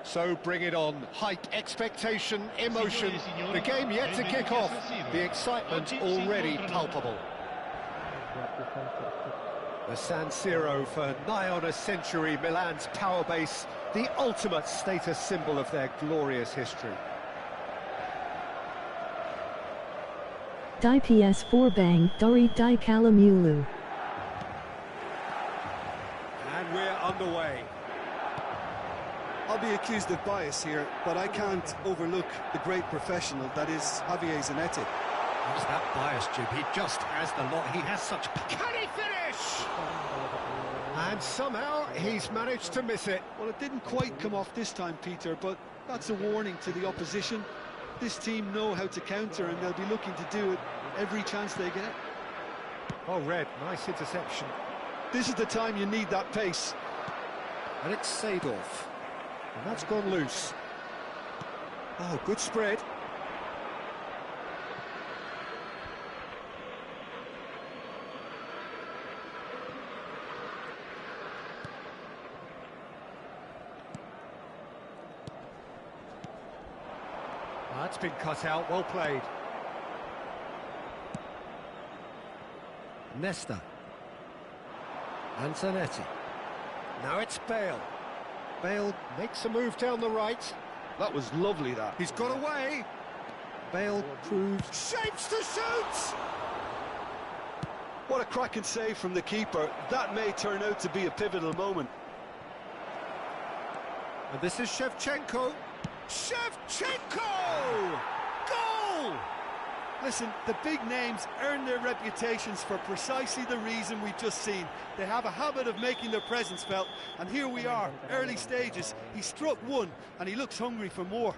Speaker 2: So bring it on. Hype, expectation, emotion. The game yet to kick off. The excitement already palpable. The San Siro for nigh on a century, Milan's power base, the ultimate status symbol of their glorious history.
Speaker 1: Di PS4 bang, dari di Kalamulu.
Speaker 2: And we're underway.
Speaker 3: I'll be accused of bias here, but I can't overlook the great professional that is Javier Zanetti.
Speaker 2: What's that bias, Jim? He just has the lot. He has such... Can he finish? And somehow he's managed to miss it.
Speaker 3: Well, it didn't quite come off this time, Peter, but that's a warning to the opposition. This team know how to counter, and they'll be looking to do it every chance they get.
Speaker 2: Oh, Red, nice interception.
Speaker 3: This is the time you need that pace.
Speaker 2: And it's Seedorf. And that's gone loose. Oh, good spread. That's been cut out, well played. Nesta. Antonetti. Now it's Bale. Bale makes a move down the right.
Speaker 3: That was lovely, that.
Speaker 2: He's got away. Bale proves... Shapes to shoot!
Speaker 3: What a cracking save from the keeper. That may turn out to be a pivotal moment.
Speaker 2: And this is Shevchenko. Shevchenko! Goal!
Speaker 3: Listen, the big names earn their reputations for precisely the reason we've just seen. They have a habit of making their presence felt, and here we are, early stages. He struck one, and he looks hungry for more.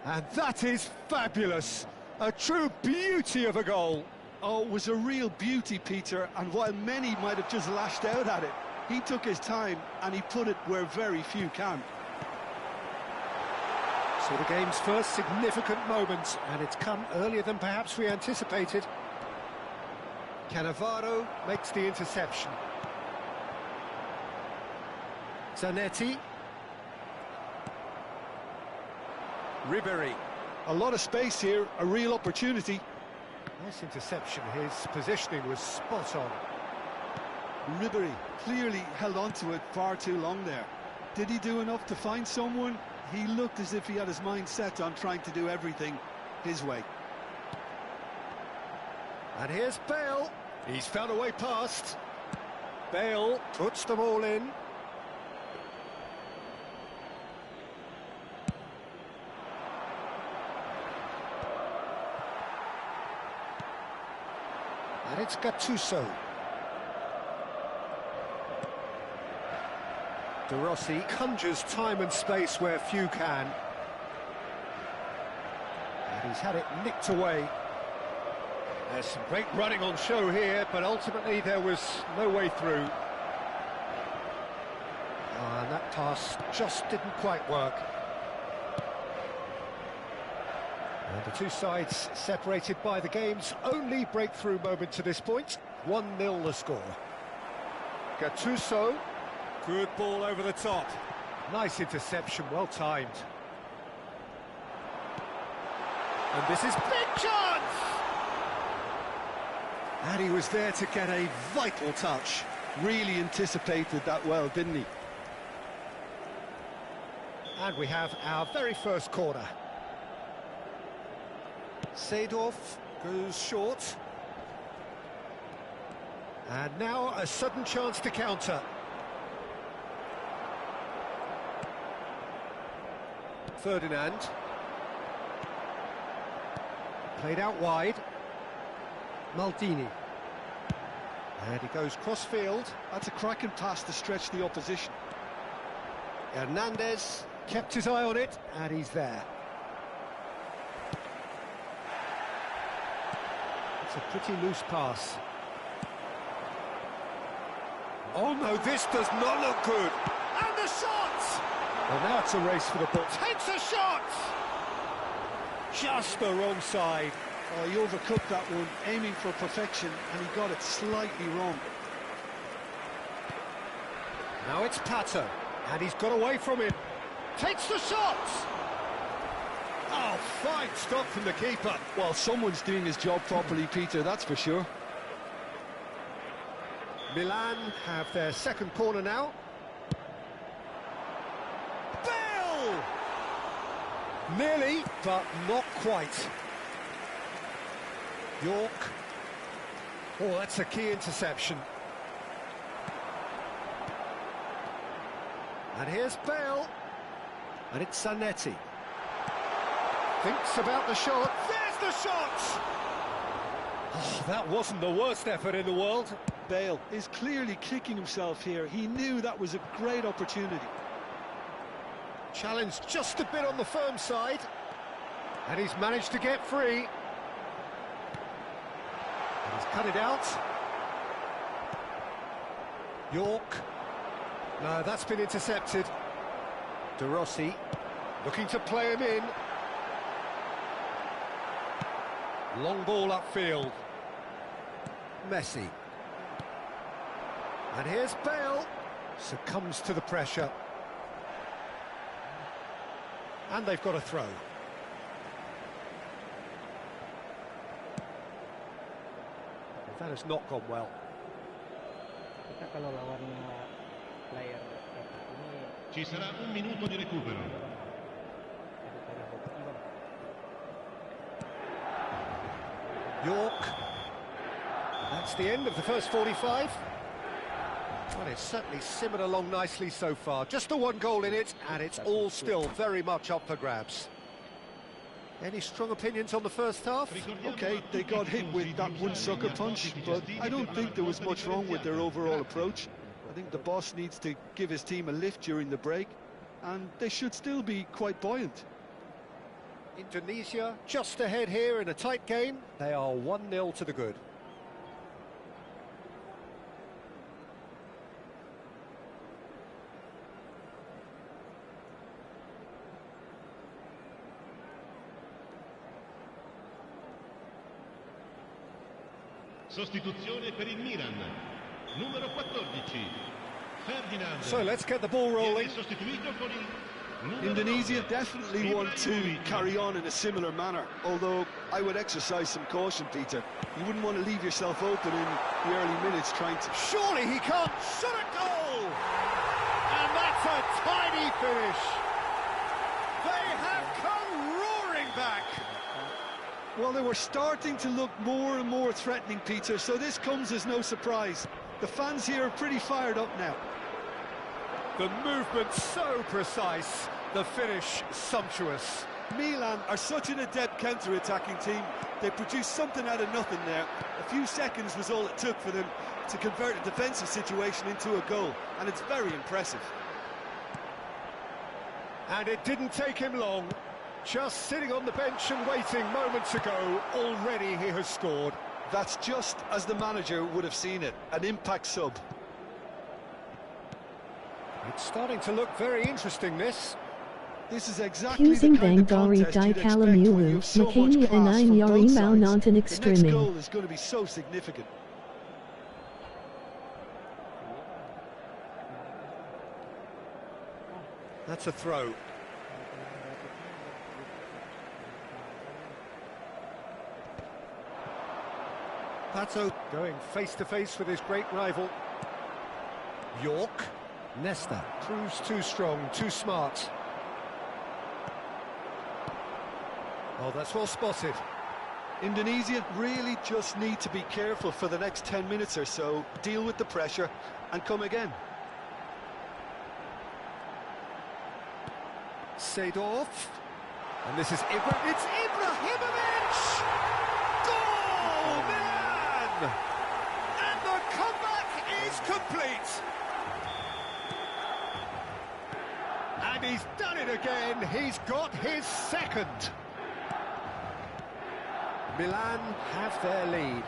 Speaker 2: And that is fabulous. A true beauty of a goal.
Speaker 3: Oh, it was a real beauty, Peter, and while many might have just lashed out at it, he took his time, and he put it where very few can.
Speaker 2: So the game's first significant moment, and it's come earlier than perhaps we anticipated. Cannavaro makes the interception. Zanetti. Ribery.
Speaker 3: A lot of space here, a real opportunity.
Speaker 2: Nice interception, his positioning was spot on.
Speaker 3: Ribery clearly held on to it far too long there. Did he do enough to find someone? He looked as if he had his mind set on trying to do everything his way.
Speaker 2: And here's Bale. He's found a way past. Bale puts them all in. And it's Gattuso. De Rossi conjures time and space where few can. And he's had it nicked away. There's some great running on show here, but ultimately there was no way through. And that pass just didn't quite work. And the two sides separated by the game's only breakthrough moment to this point. 1-0 the score. Gattuso. Good ball over the top. Nice interception, well timed. And this is big chance!
Speaker 3: And he was there to get a vital touch. Really anticipated that well, didn't he?
Speaker 2: And we have our very first corner. Seedorf goes short. And now a sudden chance to counter. Ferdinand. Played out wide. Maldini. And he goes cross-field.
Speaker 3: That's a cracking pass to stretch the opposition.
Speaker 2: Hernandez kept his eye on it, and he's there. It's a pretty loose pass. Oh no, this does not look good. And the shot! Well, now it's a race for the ball. Takes a shot! Just the wrong side.
Speaker 3: Oh, he overcooked that one, aiming for perfection, and he got it slightly wrong.
Speaker 2: Now it's Pato, and he's got away from him. Takes the shot! Oh, fine stop from the keeper.
Speaker 3: Well, someone's doing his job properly, Peter, that's for sure.
Speaker 2: Milan have their second corner now. Bale! Nearly, but not quite. York. Oh, that's a key interception. And here's Bale. And it's Zanetti. Thinks about the shot. There's the shot! Oh, that wasn't the worst effort in the world.
Speaker 3: Bale is clearly kicking himself here. He knew that was a great opportunity.
Speaker 2: Challenge just a bit on the firm side. And he's managed to get free. And he's cut it out. York. No, that's been intercepted. De Rossi looking to play him in. Long ball upfield. Messi. And here's Bale. Succumbs to the pressure. And they've got a throw. That has not gone well.
Speaker 6: Kita kalau lawan player ini
Speaker 4: Ci sarà un minuto di recupero.
Speaker 6: daripada hoki bang.
Speaker 2: York. That's the end of the first 45. Well, it's certainly simmered along nicely so far. Just the one goal in it, and it's all still very much up for grabs. Any strong opinions on the first half?
Speaker 3: Okay, they got hit with that one sucker punch, but I don't think there was much wrong with their overall approach. I think the boss needs to give his team a lift during the break, and they should still be quite buoyant.
Speaker 2: Indonesia just ahead here in a tight game. They are 1-0 to the good.
Speaker 4: Sostituzione per il Milan. Numero 14. Ferdinand.
Speaker 2: So let's get the ball rolling.
Speaker 4: Viene sostituito con il numero
Speaker 3: Indonesia
Speaker 4: 9.
Speaker 3: definitely want to carry on in a similar manner, although I would exercise some caution, Peter. You wouldn't want to leave yourself open in the early minutes trying to...
Speaker 2: Surely he can't shot a goal! And that's a tiny finish. They have come roaring back.
Speaker 3: Well, they were starting to look more and more threatening, Peter, so this comes as no surprise. The fans here are pretty fired up now.
Speaker 2: The movement so precise, the finish sumptuous.
Speaker 3: Milan are such an adept counter-attacking team. They produced something out of nothing there. A few seconds was all it took for them to convert a defensive situation into a goal, and it's very impressive.
Speaker 2: And it didn't take him long. Just sitting on the bench and waiting moments ago, already he has scored.
Speaker 3: That's just as the manager would have seen it, an impact sub.
Speaker 2: It's starting to look very interesting, this.
Speaker 3: This is exactly the
Speaker 1: Fusing
Speaker 3: kind of
Speaker 1: Bangdari
Speaker 3: contest you'd expect
Speaker 1: Kalamulu,
Speaker 3: when you have so much
Speaker 1: Makania
Speaker 3: class
Speaker 1: and
Speaker 3: from
Speaker 1: Yari
Speaker 3: both
Speaker 1: Mau
Speaker 3: sides.
Speaker 1: Nantan
Speaker 3: The next
Speaker 1: Extreming.
Speaker 3: goal is going to be so significant.
Speaker 2: That's a throw. Pato going face-to-face with his great rival. York. Nesta proves too strong, too smart. Oh, that's well spotted.
Speaker 3: Indonesia really just need to be careful for the next 10 minutes or so, deal with the pressure and come again.
Speaker 2: Seedorf. And this is it's Ibrahimovic! Goal, Milan! And the comeback is complete! And he's done it again, he's got his second. Milan have their lead.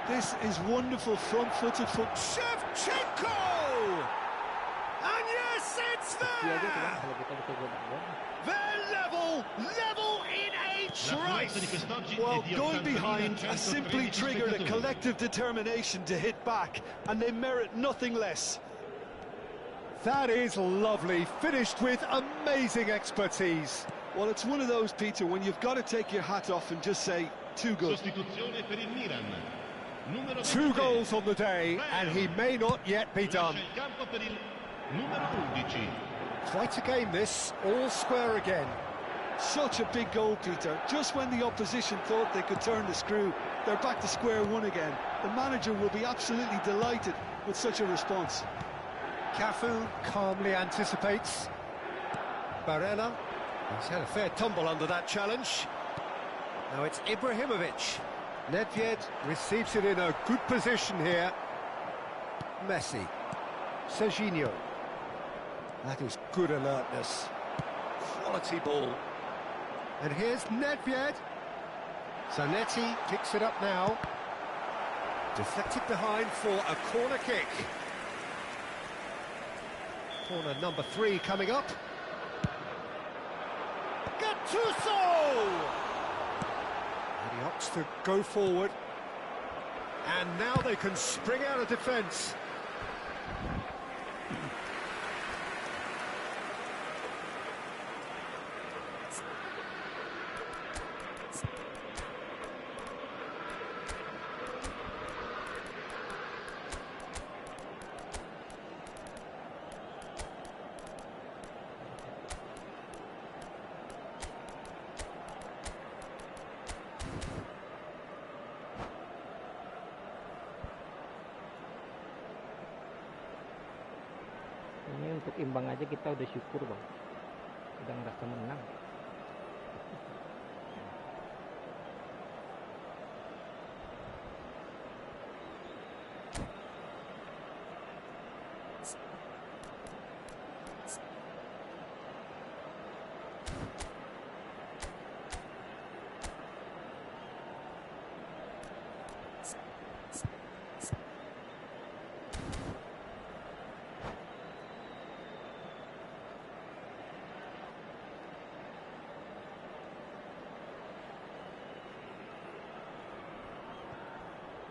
Speaker 3: This is wonderful front-footed football.
Speaker 2: Shevchenko! And yes, it's
Speaker 6: Dia aja tuh bang,
Speaker 2: there!
Speaker 6: kalau kita betul-betul gol.
Speaker 2: They're level in a trice!
Speaker 3: Well, going behind has simply triggered a collective determination to hit back, and they merit nothing less.
Speaker 2: That is lovely, finished with amazing expertise.
Speaker 3: Well, it's one of those, Peter, when you've got to take your hat off and just say, too good.
Speaker 4: Sostituzione per il Milan. Numero
Speaker 2: 2
Speaker 4: 23.
Speaker 2: goals on the day, and he may not yet be done.
Speaker 4: Lascia il campo per il numero 11.
Speaker 2: Quite a game this, all square again.
Speaker 3: Such a big goal, Peter. Just when the opposition thought they could turn the screw, they're back to square one again. The manager will be absolutely delighted with such a response.
Speaker 2: Cafu calmly anticipates. Barella, he's had a fair tumble under that challenge. Now it's Ibrahimovic. Nedved receives it in a good position here. Messi. Serginho. That is good alertness. Quality ball. And here's Nedved. Zanetti picks it up now. Deflected behind for a corner kick. Corner number 3 coming up. Gattuso! And he opts to go forward. And now they can spring out of defence.
Speaker 6: Ini untuk imbang aja kita udah syukur bang, udah ngerasa menang.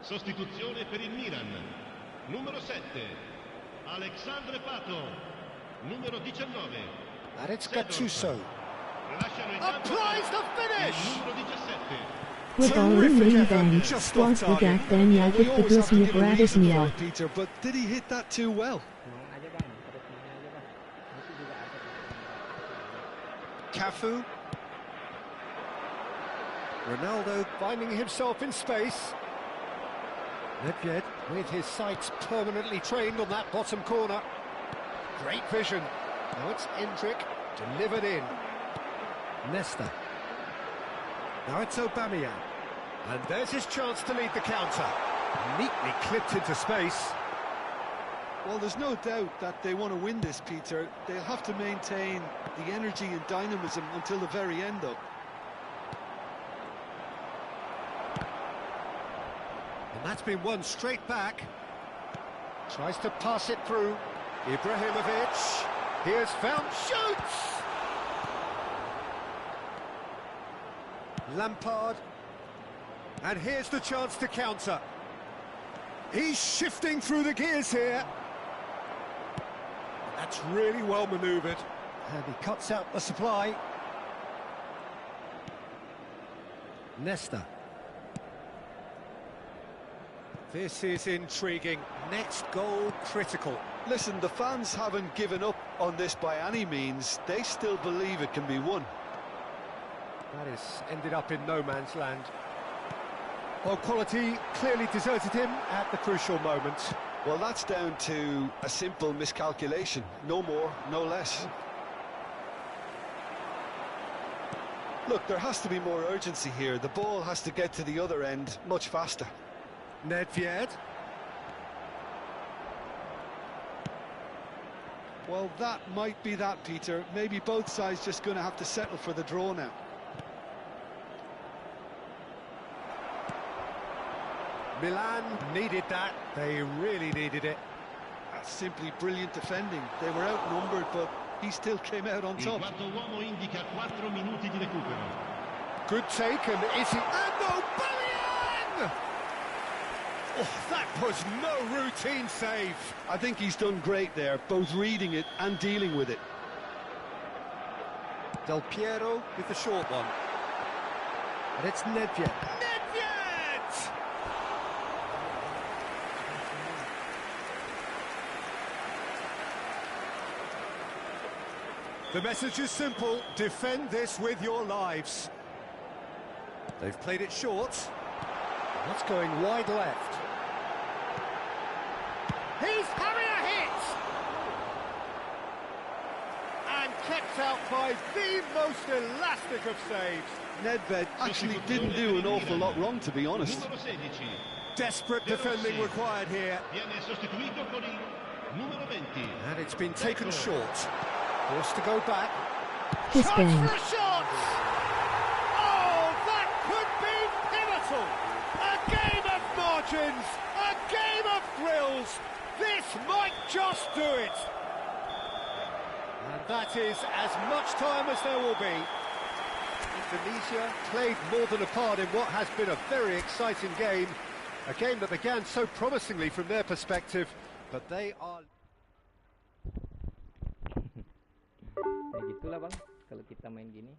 Speaker 4: Sostituzione per il Milan. Numero 7, Alexandre Pato. Numero 19,
Speaker 2: And it's Gattuso.
Speaker 4: lasciano in campo
Speaker 2: Applies the
Speaker 4: il
Speaker 2: finish!
Speaker 4: numero 17.
Speaker 1: Footballing Lebih,
Speaker 2: Just off
Speaker 1: was
Speaker 2: target.
Speaker 1: bedak dan
Speaker 2: We
Speaker 1: yakit
Speaker 2: always have to
Speaker 1: pedusnya
Speaker 2: give a reason for
Speaker 1: gratisnya.
Speaker 2: it, Peter, but did he hit that too well?
Speaker 6: Emang aja bang, terus ini aja bang. Itu juga ada.
Speaker 2: Cafu. Ronaldo finding himself in space. Nedved with his sights permanently trained on that bottom corner. Great vision. Now it's Endrick, delivered in. Nesta. Now it's Aubameyang. And there's his chance to lead the counter. Neatly clipped into space.
Speaker 3: Well, there's no doubt that they want to win this, Peter. They'll have to maintain the energy and dynamism until the very end, though.
Speaker 2: And that's been won straight back. Tries to pass it through. Ibrahimovic. He has found, shoots! Lampard. And here's the chance to counter. He's shifting through the gears here. That's really well manoeuvred. And he cuts out the supply. Nesta. This is intriguing. Next goal critical.
Speaker 3: Listen, the fans haven't given up on this by any means. They still believe it can be won.
Speaker 2: That has ended up in no man's land. Well, quality clearly deserted him at the crucial moment.
Speaker 3: Well, that's down to a simple miscalculation. No more, no less. Look, there has to be more urgency here. The ball has to get to the other end much faster.
Speaker 2: Nedved.
Speaker 3: Well, that might be that, Peter. Maybe both sides just going to have to settle for the draw now.
Speaker 2: Milan needed that. They really needed it.
Speaker 3: That's simply brilliant defending. They were outnumbered, but he still came out on
Speaker 4: Il
Speaker 3: top.
Speaker 4: quarto uomo indica 4 minuti di recupero.
Speaker 2: Good take, and is he... And Aubameyang! Oh, that was no routine save.
Speaker 3: I think he's done great there, both reading it and dealing with it.
Speaker 2: Del Piero with the short one. And it's Nedved. Nedved! The message is simple. Defend this with your lives. They've played it short. That's going wide left. He's having a hit! And kept out by the most elastic of saves.
Speaker 3: Nedved actually didn't do an awful lot wrong, to be honest.
Speaker 4: Numero 16.
Speaker 2: Desperate defending required here.
Speaker 4: Viene sostituito con il numero 20.
Speaker 2: And it's been taken short. Forced to go back.
Speaker 1: Kiss
Speaker 2: Chance
Speaker 1: bang.
Speaker 2: for a shot! Oh, that could be pivotal! A game of margins! A game of thrills! This might just do it! And that is as much time as there will be. Indonesia played more than a part in what has been a very exciting game. A game that began so promisingly from their perspective, but they are...
Speaker 6: Ya gitulah bang, kalau kita main gini.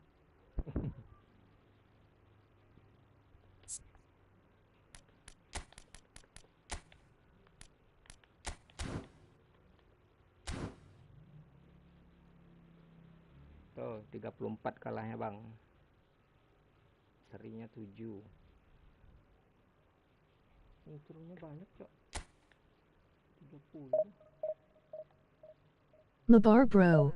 Speaker 6: Tuh, 34 kalahnya bang. Serinya 7. Turunnya banyak, Cok. 30.
Speaker 1: Mabar bro.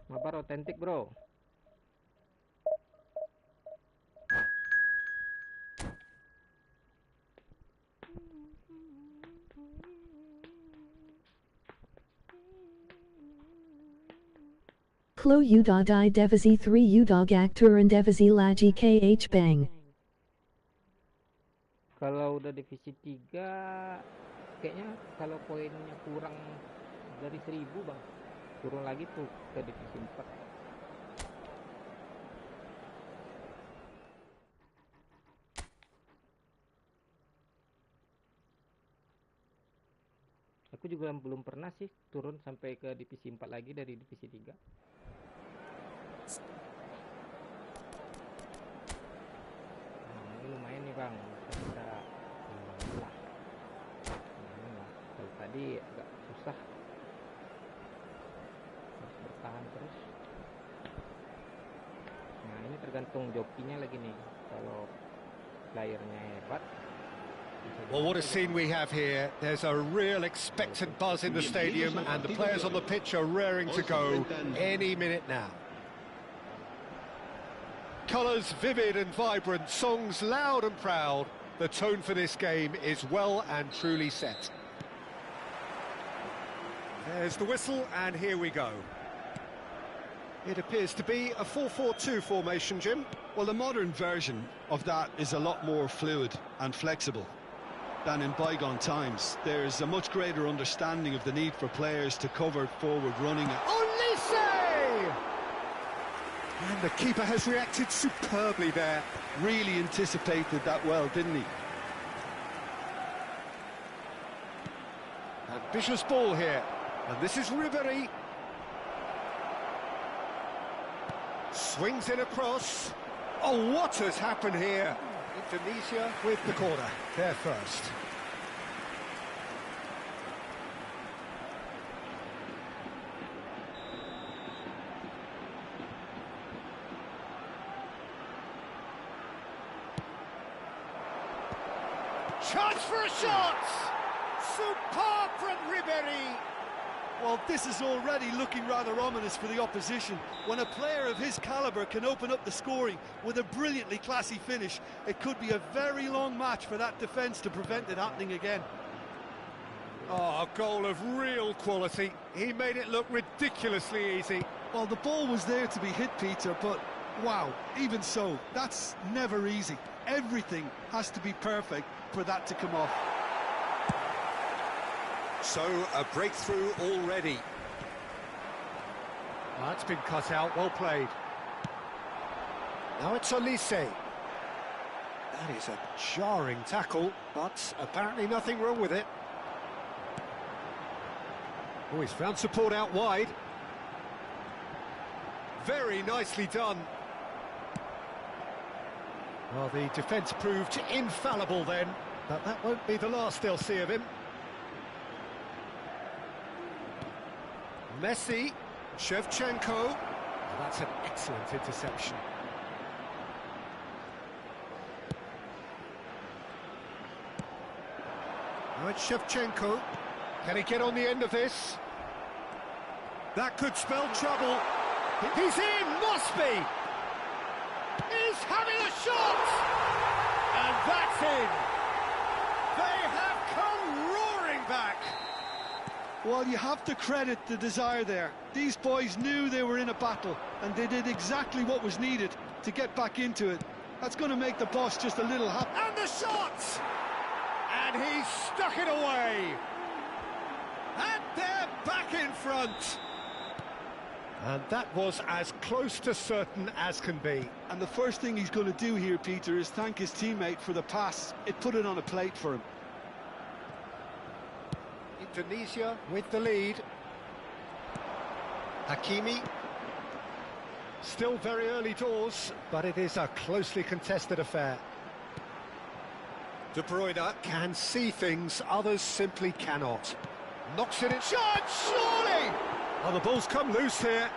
Speaker 6: Mabar otentik bro.
Speaker 1: Klo udog I devisi 3 udog aktur and devisi lagi kh bang.
Speaker 6: Kalau udah divisi 3 kayaknya kalau poinnya kurang dari 1000 bang, turun lagi tuh ke divisi 4. Aku juga belum pernah sih turun sampai ke divisi 4 lagi dari divisi 3. Nah, ini lumayan nih bang, bisa lah. Kalau tadi agak susah, harus bertahan terus. Nah ini tergantung jokinya lagi nih, kalau playernya hebat.
Speaker 2: Well, what a scene we have here. There's a real expectant buzz in the stadium and the players on the pitch are raring to go any minute now. Colours vivid and vibrant, songs loud and proud. The tone for this game is well and truly set. There's the whistle and here we go. It appears to be a 4-4-2 formation, Jim.
Speaker 3: Well, the modern version of that is a lot more fluid and flexible than in bygone times. There's a much greater understanding of the need for players to cover forward running.
Speaker 2: Olise! And the keeper has reacted superbly there.
Speaker 3: Really anticipated that well, didn't he?
Speaker 2: Ambitious ball here. And this is Ribery. Swings it across. Oh, what has happened here? Indonesia with the corner. They're first. Chance for a shot! Superb from Ribery.
Speaker 3: Well, this is already looking rather ominous for the opposition. When a player of his calibre can open up the scoring with a brilliantly classy finish, it could be a very long match for that defence to prevent it happening again.
Speaker 2: Oh, a goal of real quality. He made it look ridiculously easy.
Speaker 3: Well, the ball was there to be hit, Peter, but wow, even so, that's never easy. Everything has to be perfect for that to come off.
Speaker 2: So, a breakthrough already. That's been cut out, well played. Now it's Olise. That is a jarring tackle, but apparently nothing wrong with it. Oh, he's found support out wide. Very nicely done. Well, the defence proved infallible then, but that won't be the last they'll see of him. Messi, Shevchenko. Oh, that's an excellent interception. Now it's Shevchenko. Can he get on the end of this? That could spell trouble. He's in, must be. He's having a shot! And that's in. They have come roaring back.
Speaker 3: Well, you have to credit the desire there. These boys knew they were in a battle, and they did exactly what was needed to get back into it. That's going to make the boss just a little happy.
Speaker 2: And the shot! And he's stuck it away. And they're back in front. And that was as close to certain as can be.
Speaker 3: And the first thing he's going to do here, Peter, is thank his teammate for the pass. It put it on a plate for him.
Speaker 2: Indonesia with the lead. Hakimi. Still very early doors, but it is a closely contested affair. De Bruyne can see things others simply cannot. Knocks it in. Shot, surely! Oh, the ball's come loose here.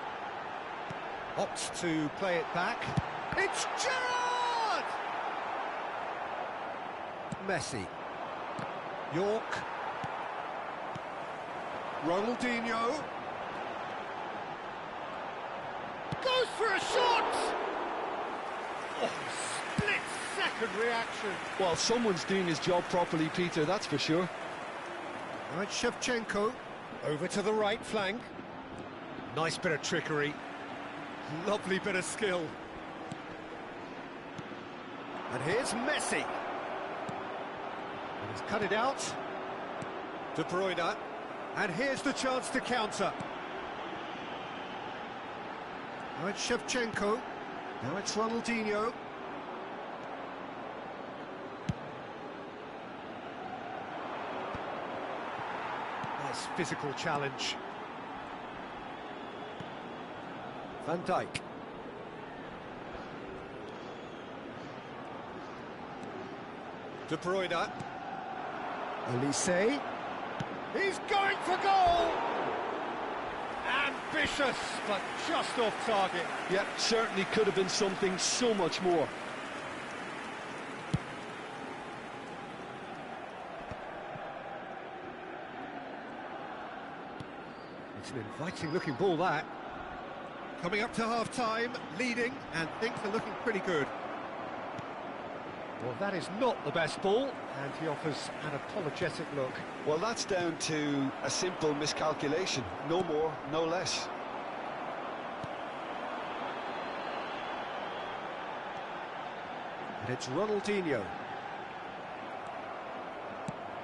Speaker 2: Opts to play it back. It's Gerrard! Messi. York. Ronaldinho. Goes for a shot! Oh, split-second reaction.
Speaker 3: Well, someone's doing his job properly, Peter, that's for sure.
Speaker 2: Now it's Shevchenko. Over to the right flank. Nice bit of trickery. Lovely bit of skill. And here's Messi. And he's cut it out. De Bruyne. And here's the chance to counter. Now it's Shevchenko. Now it's Ronaldinho. Nice physical challenge. Van Dijk. De Bruyne. Elise. He's going for goal! Ambitious, but just off target.
Speaker 3: Yep, certainly could have been something so much more.
Speaker 2: It's an inviting looking ball, that. Coming up to half-time, leading, and things are looking pretty good. Well, that is not the best ball, and he offers an apologetic look.
Speaker 3: Well, that's down to a simple miscalculation. No more, no less.
Speaker 2: And it's Ronaldinho.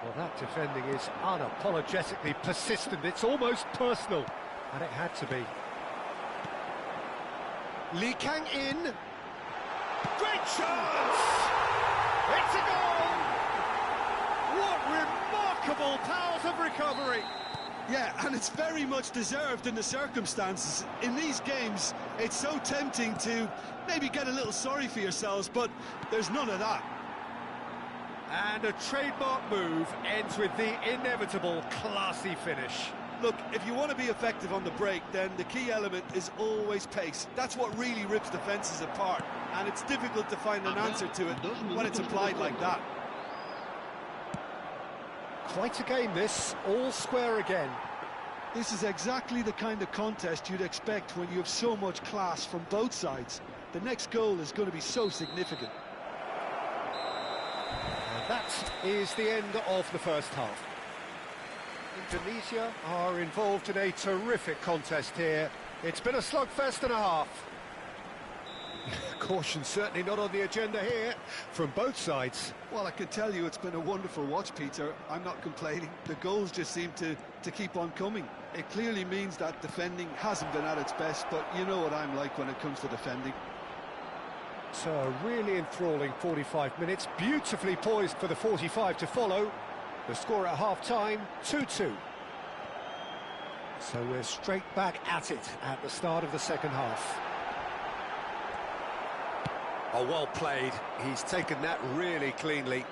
Speaker 2: Well, that defending is unapologetically persistent. It's almost personal, and it had to be. Lee Kang in. Great chance! It's a goal! What remarkable powers of recovery!
Speaker 3: Yeah, and it's very much deserved in the circumstances. In these games, it's so tempting to maybe get a little sorry for yourselves, but there's none of that.
Speaker 2: And a trademark move ends with the inevitable classy finish.
Speaker 3: Look, if you want to be effective on the break, then the key element is always pace. That's what really rips defences apart, and it's difficult to find an answer to it when it's applied like that.
Speaker 2: Quite a game this, all square again.
Speaker 3: This is exactly the kind of contest you'd expect when you have so much class from both sides. The next goal is going to be so significant.
Speaker 2: And that is the end of the first half. Indonesia are involved in a terrific contest here. It's been a slugfest and a half. Caution certainly not on the agenda here from both sides.
Speaker 3: Well, I can tell you it's been a wonderful watch, Peter. I'm not complaining. The goals just seem to keep on coming. It clearly means that defending hasn't been at its best, but you know what I'm like when it comes to defending.
Speaker 2: So a really enthralling 45 minutes, beautifully poised for the 45 to follow. The score at half-time, 2-2. So we're straight back at it at the start of the second half. Oh, well played. He's taken that really cleanly.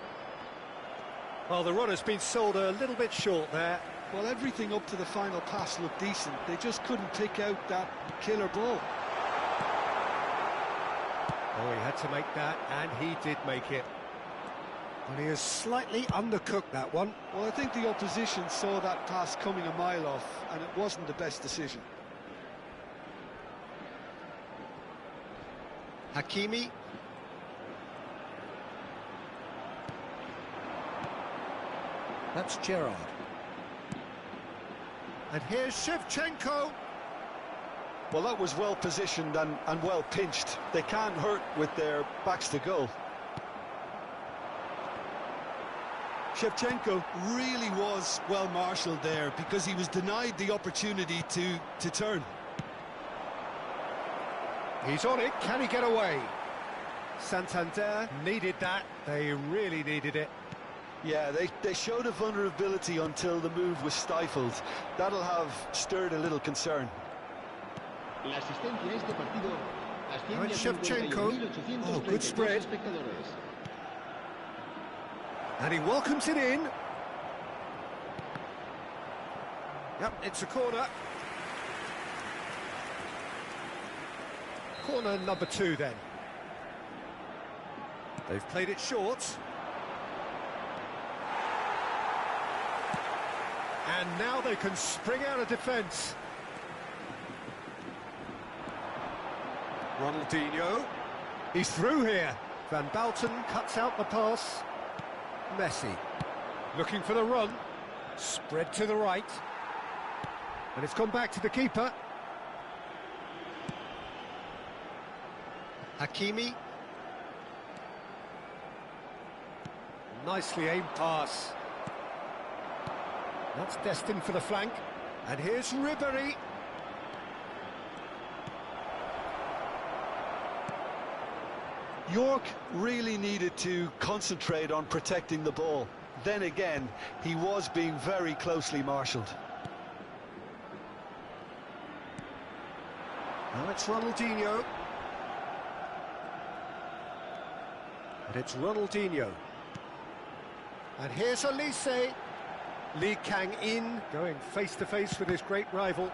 Speaker 2: Well, the runner's been sold a little bit short there.
Speaker 3: Well, everything up to the final pass looked decent. They just couldn't pick out that killer ball.
Speaker 2: Oh, he had to make that, and he did make it. And he has slightly undercooked that one.
Speaker 3: Well, I think the opposition saw that pass coming a mile off, and it wasn't the best decision.
Speaker 2: Hakimi. That's Gerrard. And here's Shevchenko.
Speaker 3: Well, that was well positioned and well pinched. They can't hurt with their backs to goal. Shevchenko really was well marshalled there because he was denied the opportunity to turn.
Speaker 2: He's on it. Can he get away? Santander needed that. They really needed it.
Speaker 3: Yeah, they showed a vulnerability until the move was stifled. That'll have stirred a little concern.
Speaker 5: La asistencia a este partido
Speaker 2: Now
Speaker 5: asciende
Speaker 2: it's
Speaker 5: a
Speaker 2: Shevchenko.
Speaker 5: 51.832
Speaker 2: Oh, good spread.
Speaker 5: espectadores.
Speaker 2: And he welcomes it in. Yep, it's a corner. Corner number 2 then. They've played it short. And now they can spring out of defence. Ronaldinho. He's through here. Van Balten cuts out the pass. Messi. Looking for the run. Spread to the right. And it's gone back to the keeper. Hakimi. Nicely aimed pass. That's destined for the flank. And here's Ribery.
Speaker 3: York really needed to concentrate on protecting the ball. Then again, he was being very closely marshalled.
Speaker 2: Now it's Ronaldinho. And it's Ronaldinho. And here's Elise. Lee Kang-in going face-to-face with his great rival.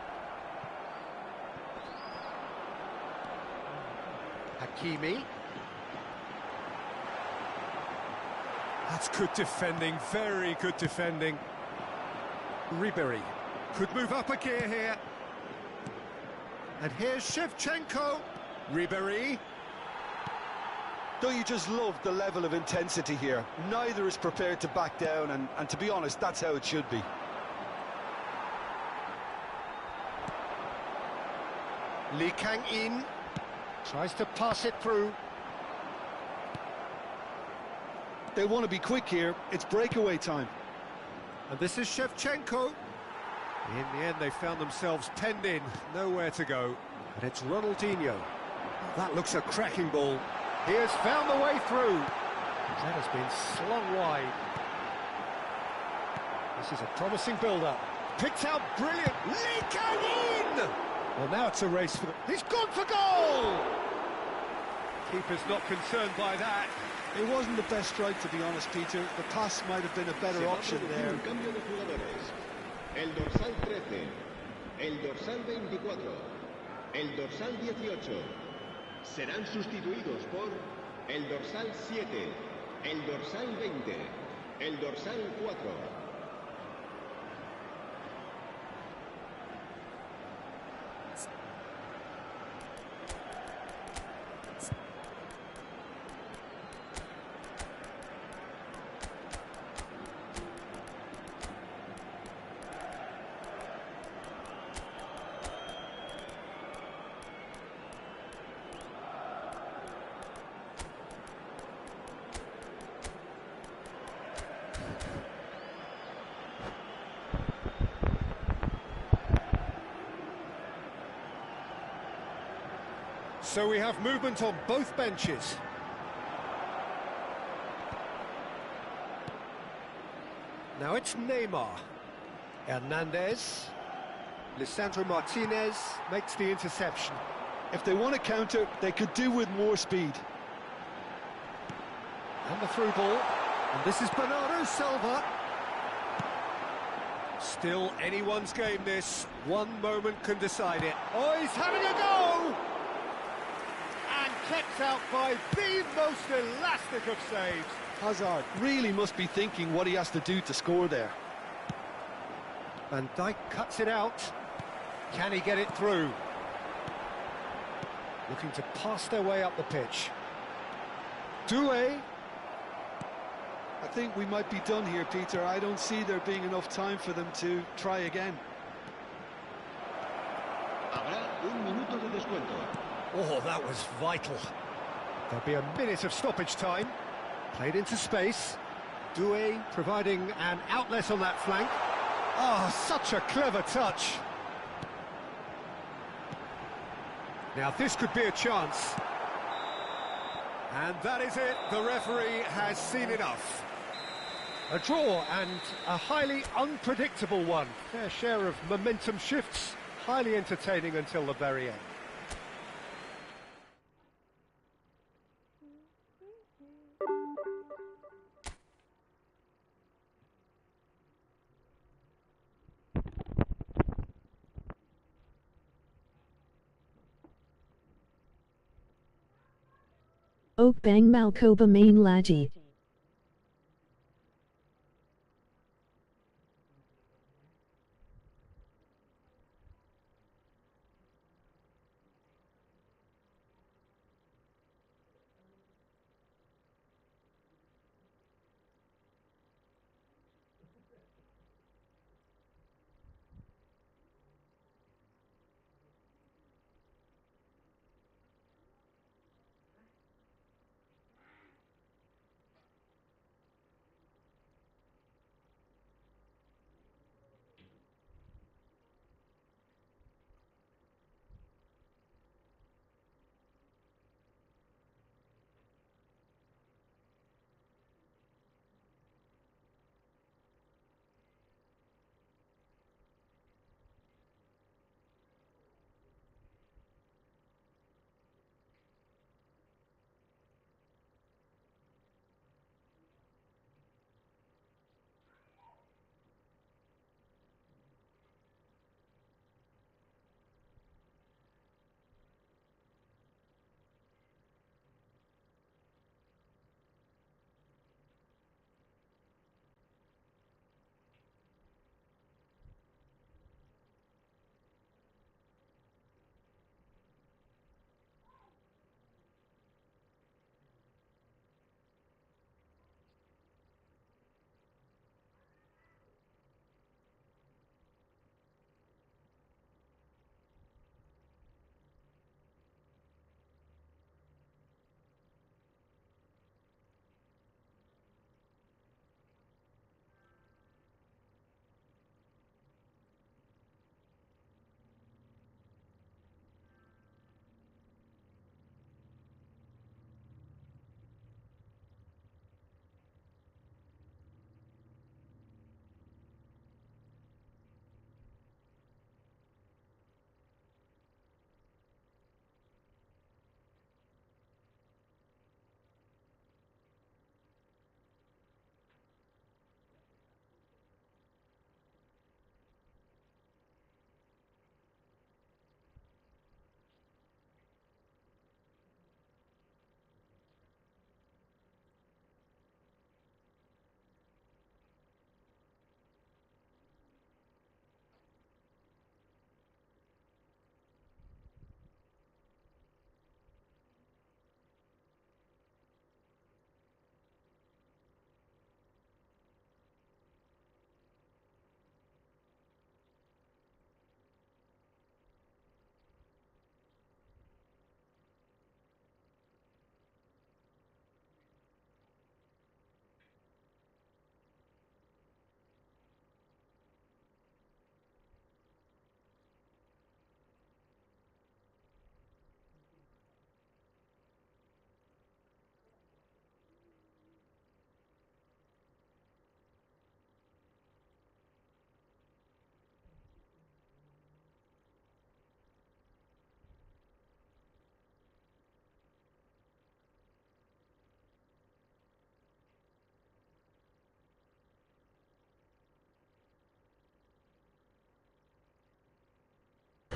Speaker 2: Hakimi. That's good defending, very good defending. Ribery could move up a gear here. And here's Shevchenko. Ribery.
Speaker 3: Don't you just love the level of intensity here? Neither is prepared to back down, and to be honest, that's how it should be.
Speaker 2: Lee Kang-in tries to pass it through.
Speaker 3: They want to be quick here. It's breakaway time.
Speaker 2: And this is Shevchenko. In the end, they found themselves penned in, nowhere to go. And it's Ronaldinho. That looks a cracking ball. He has found the way through. That has been slung wide. This is a promising build-up. Picked out brilliant. Lee Kang-in! Well, now it's a race for the... He's gone for goal! Keeper's not concerned by that.
Speaker 3: It wasn't the best strike, to be honest, Peter. The pass might have been a better option there.
Speaker 5: Cambio de jugadores. El dorsal 13, el dorsal 24, el dorsal 18 serán sustituidos por el dorsal 7, el dorsal 20, el dorsal 4.
Speaker 2: So we have movement on both benches. Now it's Neymar. Hernandez. Lisandro Martinez makes the interception.
Speaker 3: If they want to counter, they could do with more speed.
Speaker 2: And the through ball. And this is Bernardo Silva. Still anyone's game, this. One moment can decide it. Oh, he's having a go! And kept out by the most elastic of saves.
Speaker 3: Hazard really must be thinking what he has to do to score there.
Speaker 2: Van Dijk cuts it out. Can he get it through? Looking to pass their way up the pitch. Doué.
Speaker 3: I think we might be done here, Peter. I don't see there being enough time for them to try again.
Speaker 5: Habrá un minuto de descuento.
Speaker 2: Oh, that was vital. There'll be a minute of stoppage time. Played into space. Doué providing an outlet on that flank. Oh, such a clever touch. Now this could be a chance. And that is it. The referee has seen enough. A draw, and a highly unpredictable one. Fair share of momentum shifts. Highly entertaining until the very end.
Speaker 1: Ook bang Malkoba main lagi.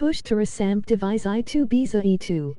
Speaker 1: push to Rasamp device I2 Biza E2.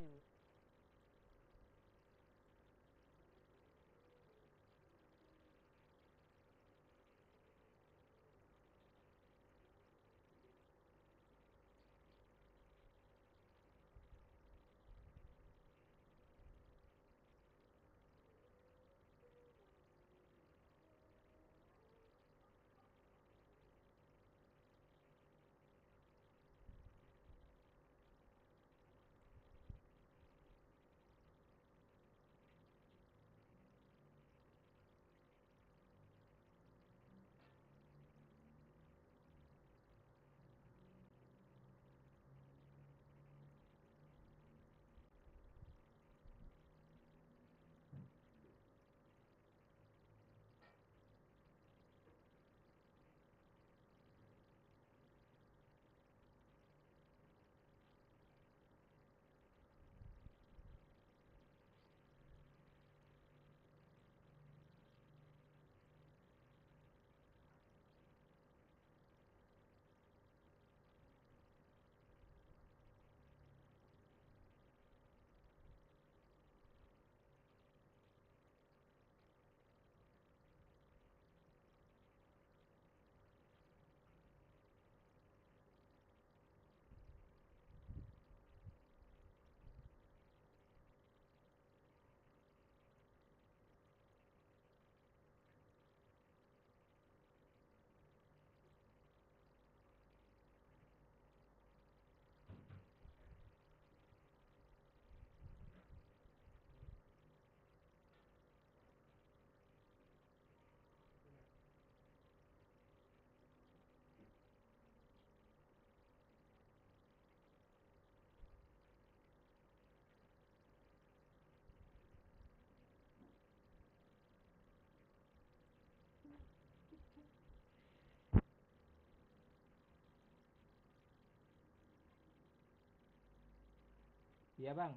Speaker 6: Iya bang,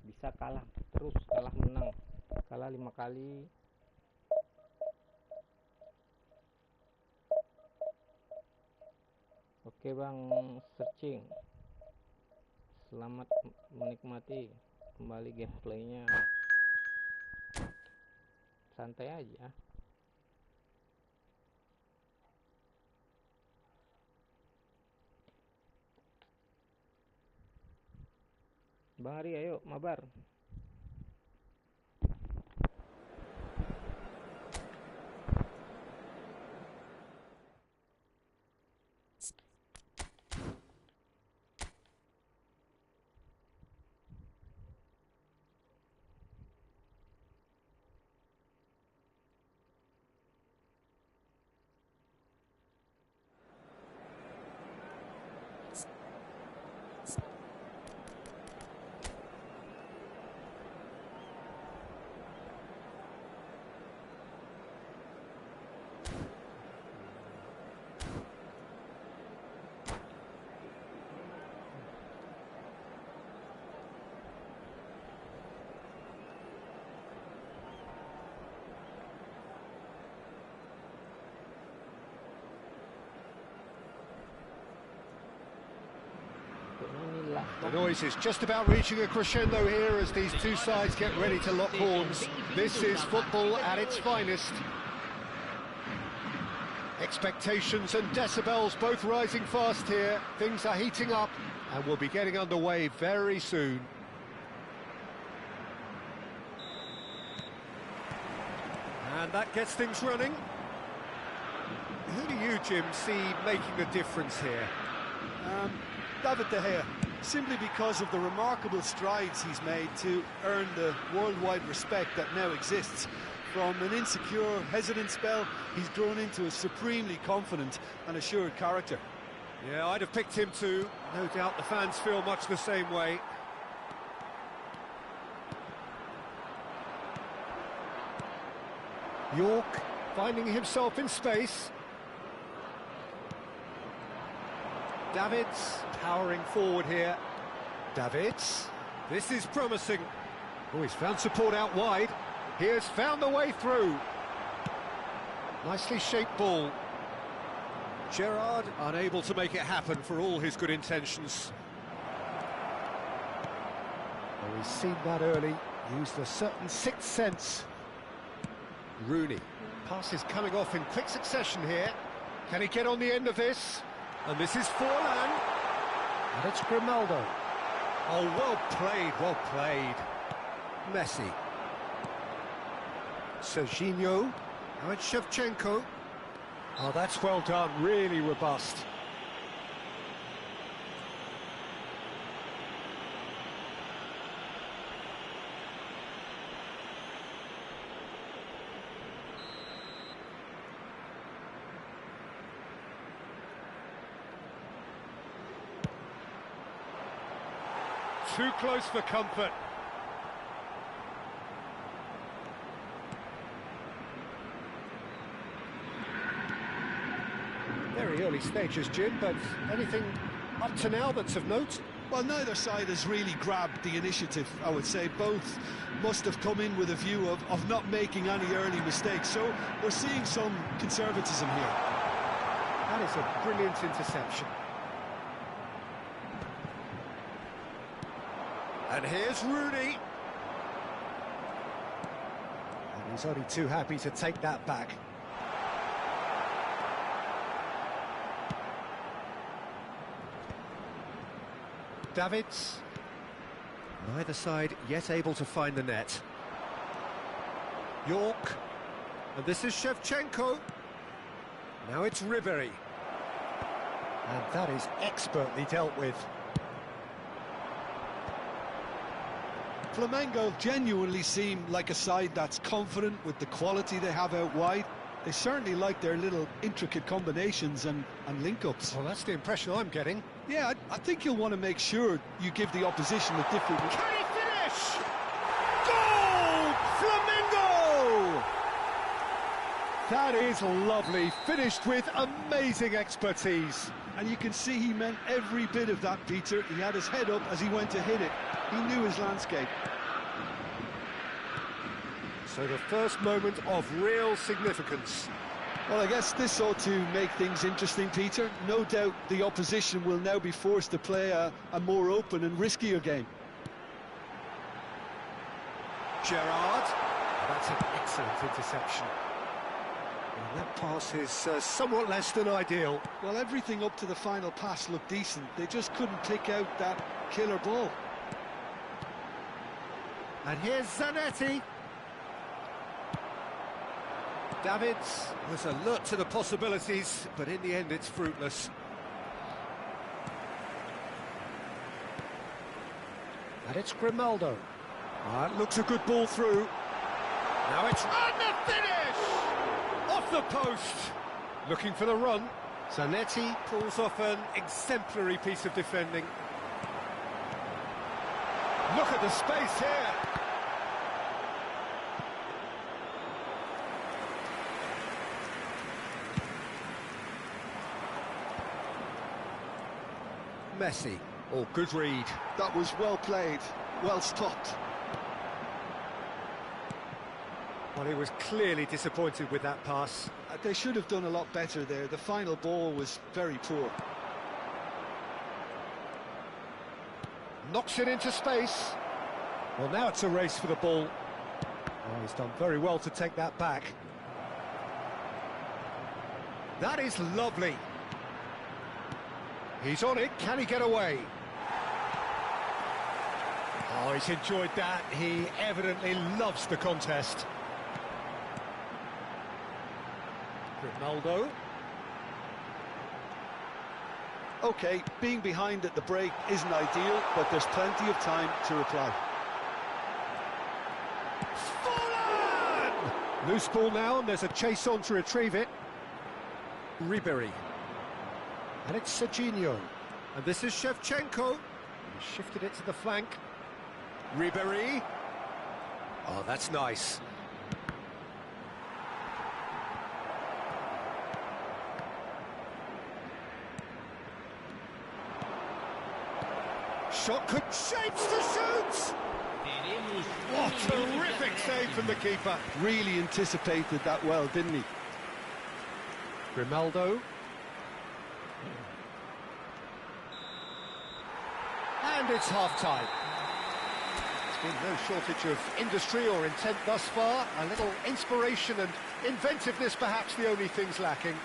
Speaker 6: bisa kalah terus, kalah menang, kalah 5 kali. Oke bang, searching. Selamat menikmati kembali gameplaynya. Santai aja. Bang Ari, ayo mabar.
Speaker 2: The noise is just about reaching a crescendo here as these two sides get ready to lock horns. This is football at its finest. Expectations and decibels both rising fast here. Things are heating up and we'll be getting underway very soon. And that gets things running. Who do you, Jim, see making the difference here?
Speaker 3: David De Gea, simply because of the remarkable strides he's made to earn the worldwide respect that now exists. From an insecure, hesitant spell, he's grown into a supremely confident and assured character.
Speaker 2: Yeah, I'd have picked him too. No doubt the fans feel much the same way. York finding himself in space. Davids powering forward here. Davids, this is promising. Oh, he's found support out wide. He has found the way through. Nicely shaped ball. Gerrard unable to make it happen for all his good intentions. Well, he's seen that early, used a certain sixth sense. Rooney. Passes coming off in quick succession here. Can he get on the end of this? And this is Forlan. And it's Grimaldo. Oh, well played, well played. Messi. Serginho. Now it's Shevchenko. Oh, that's well done, really robust. Too close for comfort. Very early stages, Jim, but anything up to now that's of note?
Speaker 3: Well, neither side has really grabbed the initiative, I would say. Both must have come in with a view of not making any early mistakes. So we're seeing some conservatism here.
Speaker 2: That is a brilliant interception. And here's Rooney. And he's only too happy to take that back. Davids. Neither side yet able to find the net. York. And this is Shevchenko. Now it's Ribery. And that is expertly dealt with.
Speaker 3: Flamengo genuinely seem like a side that's confident with the quality they have out wide. They certainly like their little intricate combinations and link-ups.
Speaker 2: Well, that's the impression I'm getting.
Speaker 3: Yeah, I think you'll want to make sure you give the opposition a different...
Speaker 2: Can he finish? Goal! Flamengo! That is lovely, finished with amazing expertise.
Speaker 3: And you can see he meant every bit of that, Peter. He had his head up as he went to hit it. He knew his landscape.
Speaker 2: So the first moment of real significance.
Speaker 3: Well, I guess this ought to make things interesting, Peter. No doubt the opposition will now be forced to play a more open and riskier game.
Speaker 2: Gerrard. That's an excellent interception. And that pass is somewhat less than ideal.
Speaker 3: Well, everything up to the final pass looked decent. They just couldn't pick out that killer ball.
Speaker 2: And here's Zanetti. Davids was alert to the possibilities, but in the end it's fruitless. And it's Grimaldo. That looks a good ball through. Now it's on the finish! Off the post! Looking for the run. Zanetti pulls off an exemplary piece of defending. Look at the space here! Messi. Oh, good read.
Speaker 3: That was well played, well stopped.
Speaker 2: Well, he was clearly disappointed with that pass.
Speaker 3: They should have done a lot better there. The final ball was very poor.
Speaker 2: Knocks it into space. Well, now it's a race for the ball. Oh, he's done very well to take that back. That is lovely. He's on it, can he get away? Oh, he's enjoyed that. He evidently loves the contest. Ronaldo.
Speaker 3: OK, being behind at the break isn't ideal, but there's plenty of time to reply.
Speaker 2: Forlan! Loose ball now, and there's a chase on to retrieve it. Ribery. And it's Serginho. And this is Shevchenko. He shifted it to the flank. Ribery. Oh, that's nice. Shot could shapes to shoot. What terrific save from the keeper.
Speaker 3: Really anticipated that well, didn't he?
Speaker 2: Grimaldo. And it's half-time. There's been no shortage of industry or intent thus far. A little inspiration and inventiveness perhaps the only things lacking.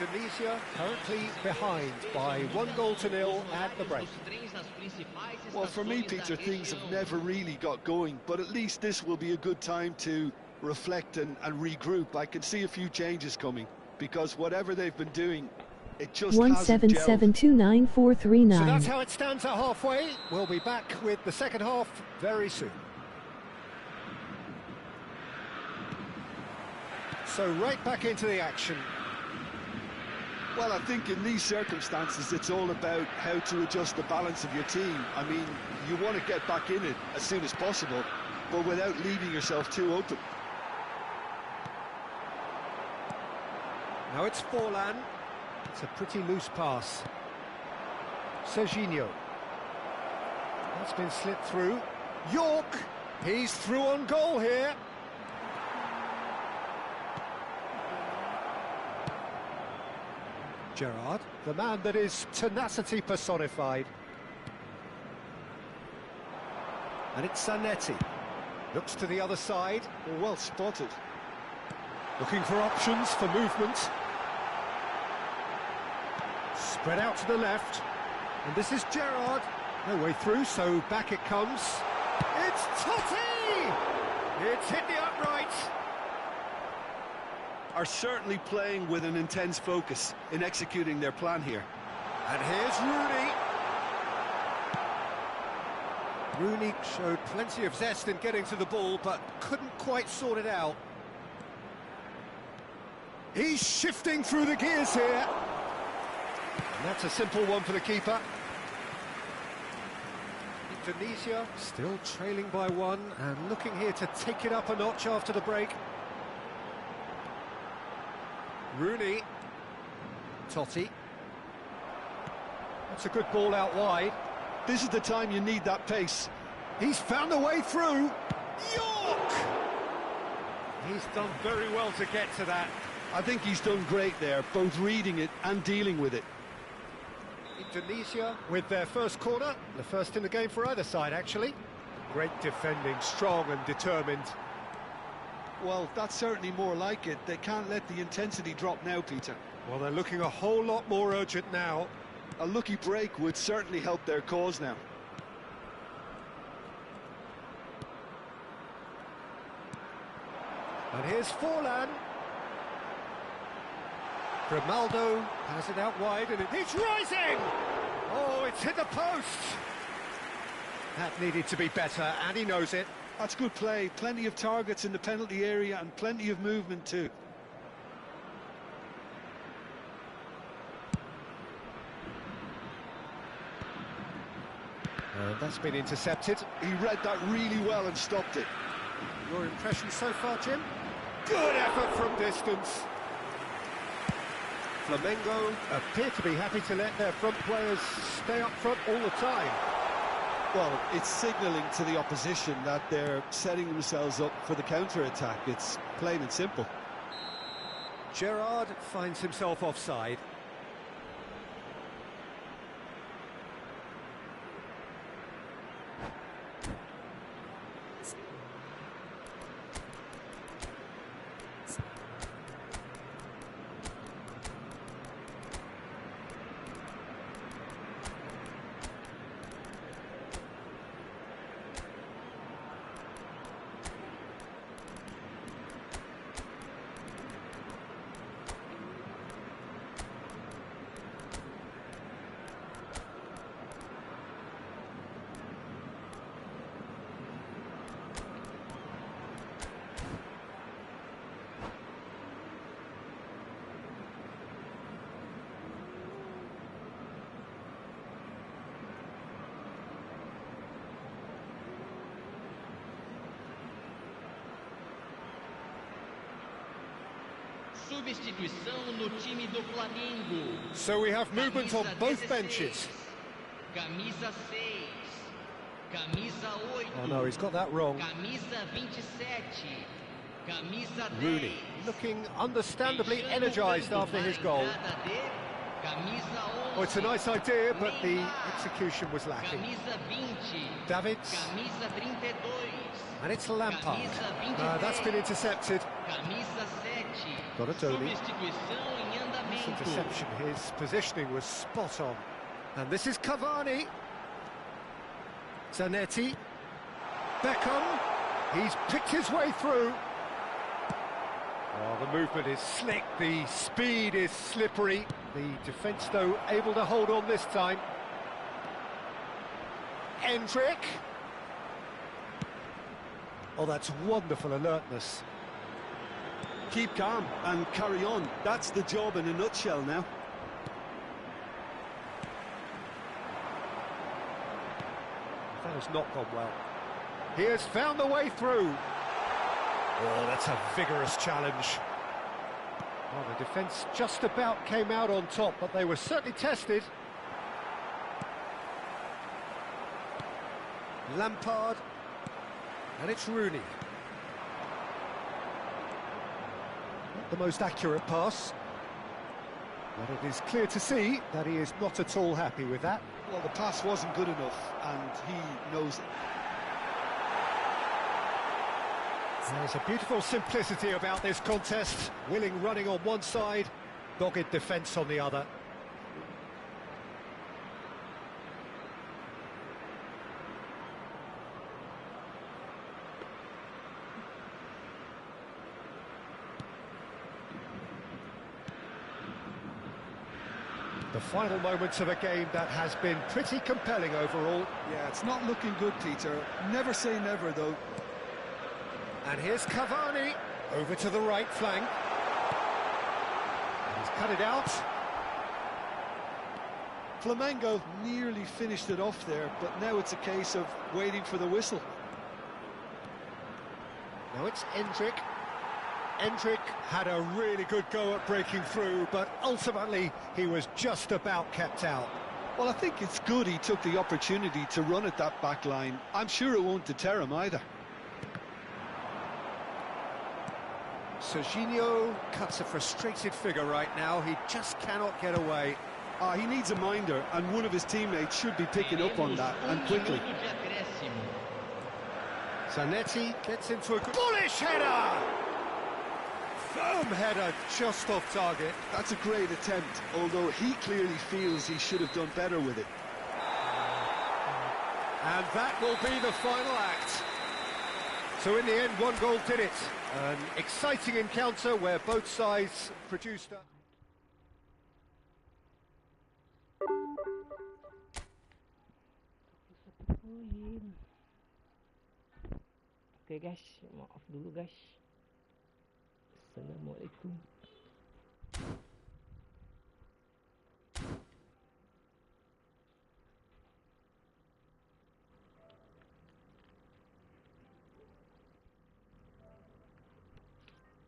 Speaker 2: Indonesia currently behind by 1-0 at the break.
Speaker 3: Well, for me, Peter, things have never really got going, but at least this will be a good time to reflect and regroup. I can see a few changes coming, because whatever they've been doing, it just hasn't gelled.
Speaker 1: 177294339.
Speaker 2: So that's how it stands at halfway. We'll be back with the second half very soon. So right back into the action.
Speaker 3: Well, I think in these circumstances, it's all about how to adjust the balance of your team. I mean, you want to get back in it as soon as possible, but without leaving yourself too open.
Speaker 2: Now it's Forlan. It's a pretty loose pass. Serginho. That's been slipped through. York! He's through on goal here. Gerrard, the man that is tenacity personified. And it's Zanetti. Looks to the other side.
Speaker 3: Well spotted.
Speaker 2: Looking for options for movement. Spread out to the left. And this is Gerrard. No way through, so back it comes. It's Totti! It's hit the upright.
Speaker 3: Are certainly playing with an intense focus in executing their plan here.
Speaker 2: And here's Rooney. Rooney showed plenty of zest in getting to the ball, but couldn't quite sort it out. He's shifting through the gears here. And that's a simple one for the keeper. Indonesia still trailing by 1 and looking here to take it up a notch after the break. Rooney. Totti. That's a good ball out wide.
Speaker 3: This is the time you need that pace.
Speaker 2: He's found a way through. York! He's done very well to get to that.
Speaker 3: I think he's done great there, both reading it and dealing with it.
Speaker 2: Indonesia with their first corner, the first in the game for either side, actually. Great defending, strong and determined.
Speaker 3: Well, that's certainly more like it. They can't let the intensity drop now, Peter.
Speaker 2: Well, they're looking a whole lot more urgent now.
Speaker 3: A lucky break would certainly help their cause now.
Speaker 2: And here's Forlan. Grimaldo has it out wide and it's rising! Oh, it's hit the post! That needed to be better, and he knows it.
Speaker 3: That's good play. Plenty of targets in the penalty area and plenty of movement too.
Speaker 2: And that's been intercepted.
Speaker 3: He read that really well and stopped it.
Speaker 2: Your impression so far, Jim? Good effort from distance. Flamengo appear to be happy to let their front players stay up front all the time.
Speaker 3: Well, it's signalling to the opposition that they're setting themselves up for the counter-attack. It's plain and simple.
Speaker 2: Gerrard finds himself offside.
Speaker 7: Substituição no time do Flamengo.
Speaker 2: So we have movement on both benches.
Speaker 7: Camisa 6. Camisa 8.
Speaker 2: Oh no, he's got that wrong.
Speaker 7: Camisa 27. Camisa 10.
Speaker 2: Rooney looking understandably energized after his goal.
Speaker 7: Camisa 11.
Speaker 2: Oh, it's a nice idea, but the execution was lacking.
Speaker 7: Camisa 20.
Speaker 2: Davids.
Speaker 7: Camisa 32.
Speaker 2: And it's Lampard.
Speaker 7: Camisa 23.
Speaker 2: That's been intercepted.
Speaker 7: Camisa 7.
Speaker 2: Got a Dolly.
Speaker 7: Substituição em andamento.
Speaker 2: Interception. His positioning was spot on. And this is Cavani. Zanetti. Beckham. He's picked his way through. Oh, the movement is slick, the speed is slippery. The defence, though, able to hold on this time. Endrick. Oh, that's wonderful alertness.
Speaker 3: Keep calm and carry on. That's the job in a nutshell now.
Speaker 2: That has not gone well. He has found the way through. Oh, that's a vigorous challenge. Well, the defence just about came out on top, but they were certainly tested. Lampard. And it's Rooney. Not the most accurate pass. But it is clear to see that he is not at all happy with that.
Speaker 3: Well, the pass wasn't good enough, and he knows it.
Speaker 2: There's a beautiful simplicity about this contest. Willing running on one side, dogged defence on the other. The final moments of a game that has been pretty compelling overall.
Speaker 3: Yeah, it's not looking good, Peter. Never say never, though.
Speaker 2: And here's Cavani, over to the right flank. He's cut it out.
Speaker 3: Flamengo nearly finished it off there, but now it's a case of waiting for the whistle.
Speaker 2: Now it's Endrick. Endrick had a really good go at breaking through, but ultimately he was just about kept out.
Speaker 3: Well, I think it's good he took the opportunity to run at that back line. I'm sure it won't deter him either.
Speaker 2: Serginho cuts a frustrated figure right now. He just cannot get away.
Speaker 3: He needs a minder, and one of his teammates should be picking up on that, and quickly.
Speaker 2: Zanetti gets into a bullish header! Firm header just off target.
Speaker 3: That's a great attempt, although he clearly feels he should have done better with it.
Speaker 2: And that will be the final act. So in the end, one goal did it. An exciting encounter where both sides produced a...
Speaker 6: Oke guys, maaf dulu guys. Assalamualaikum.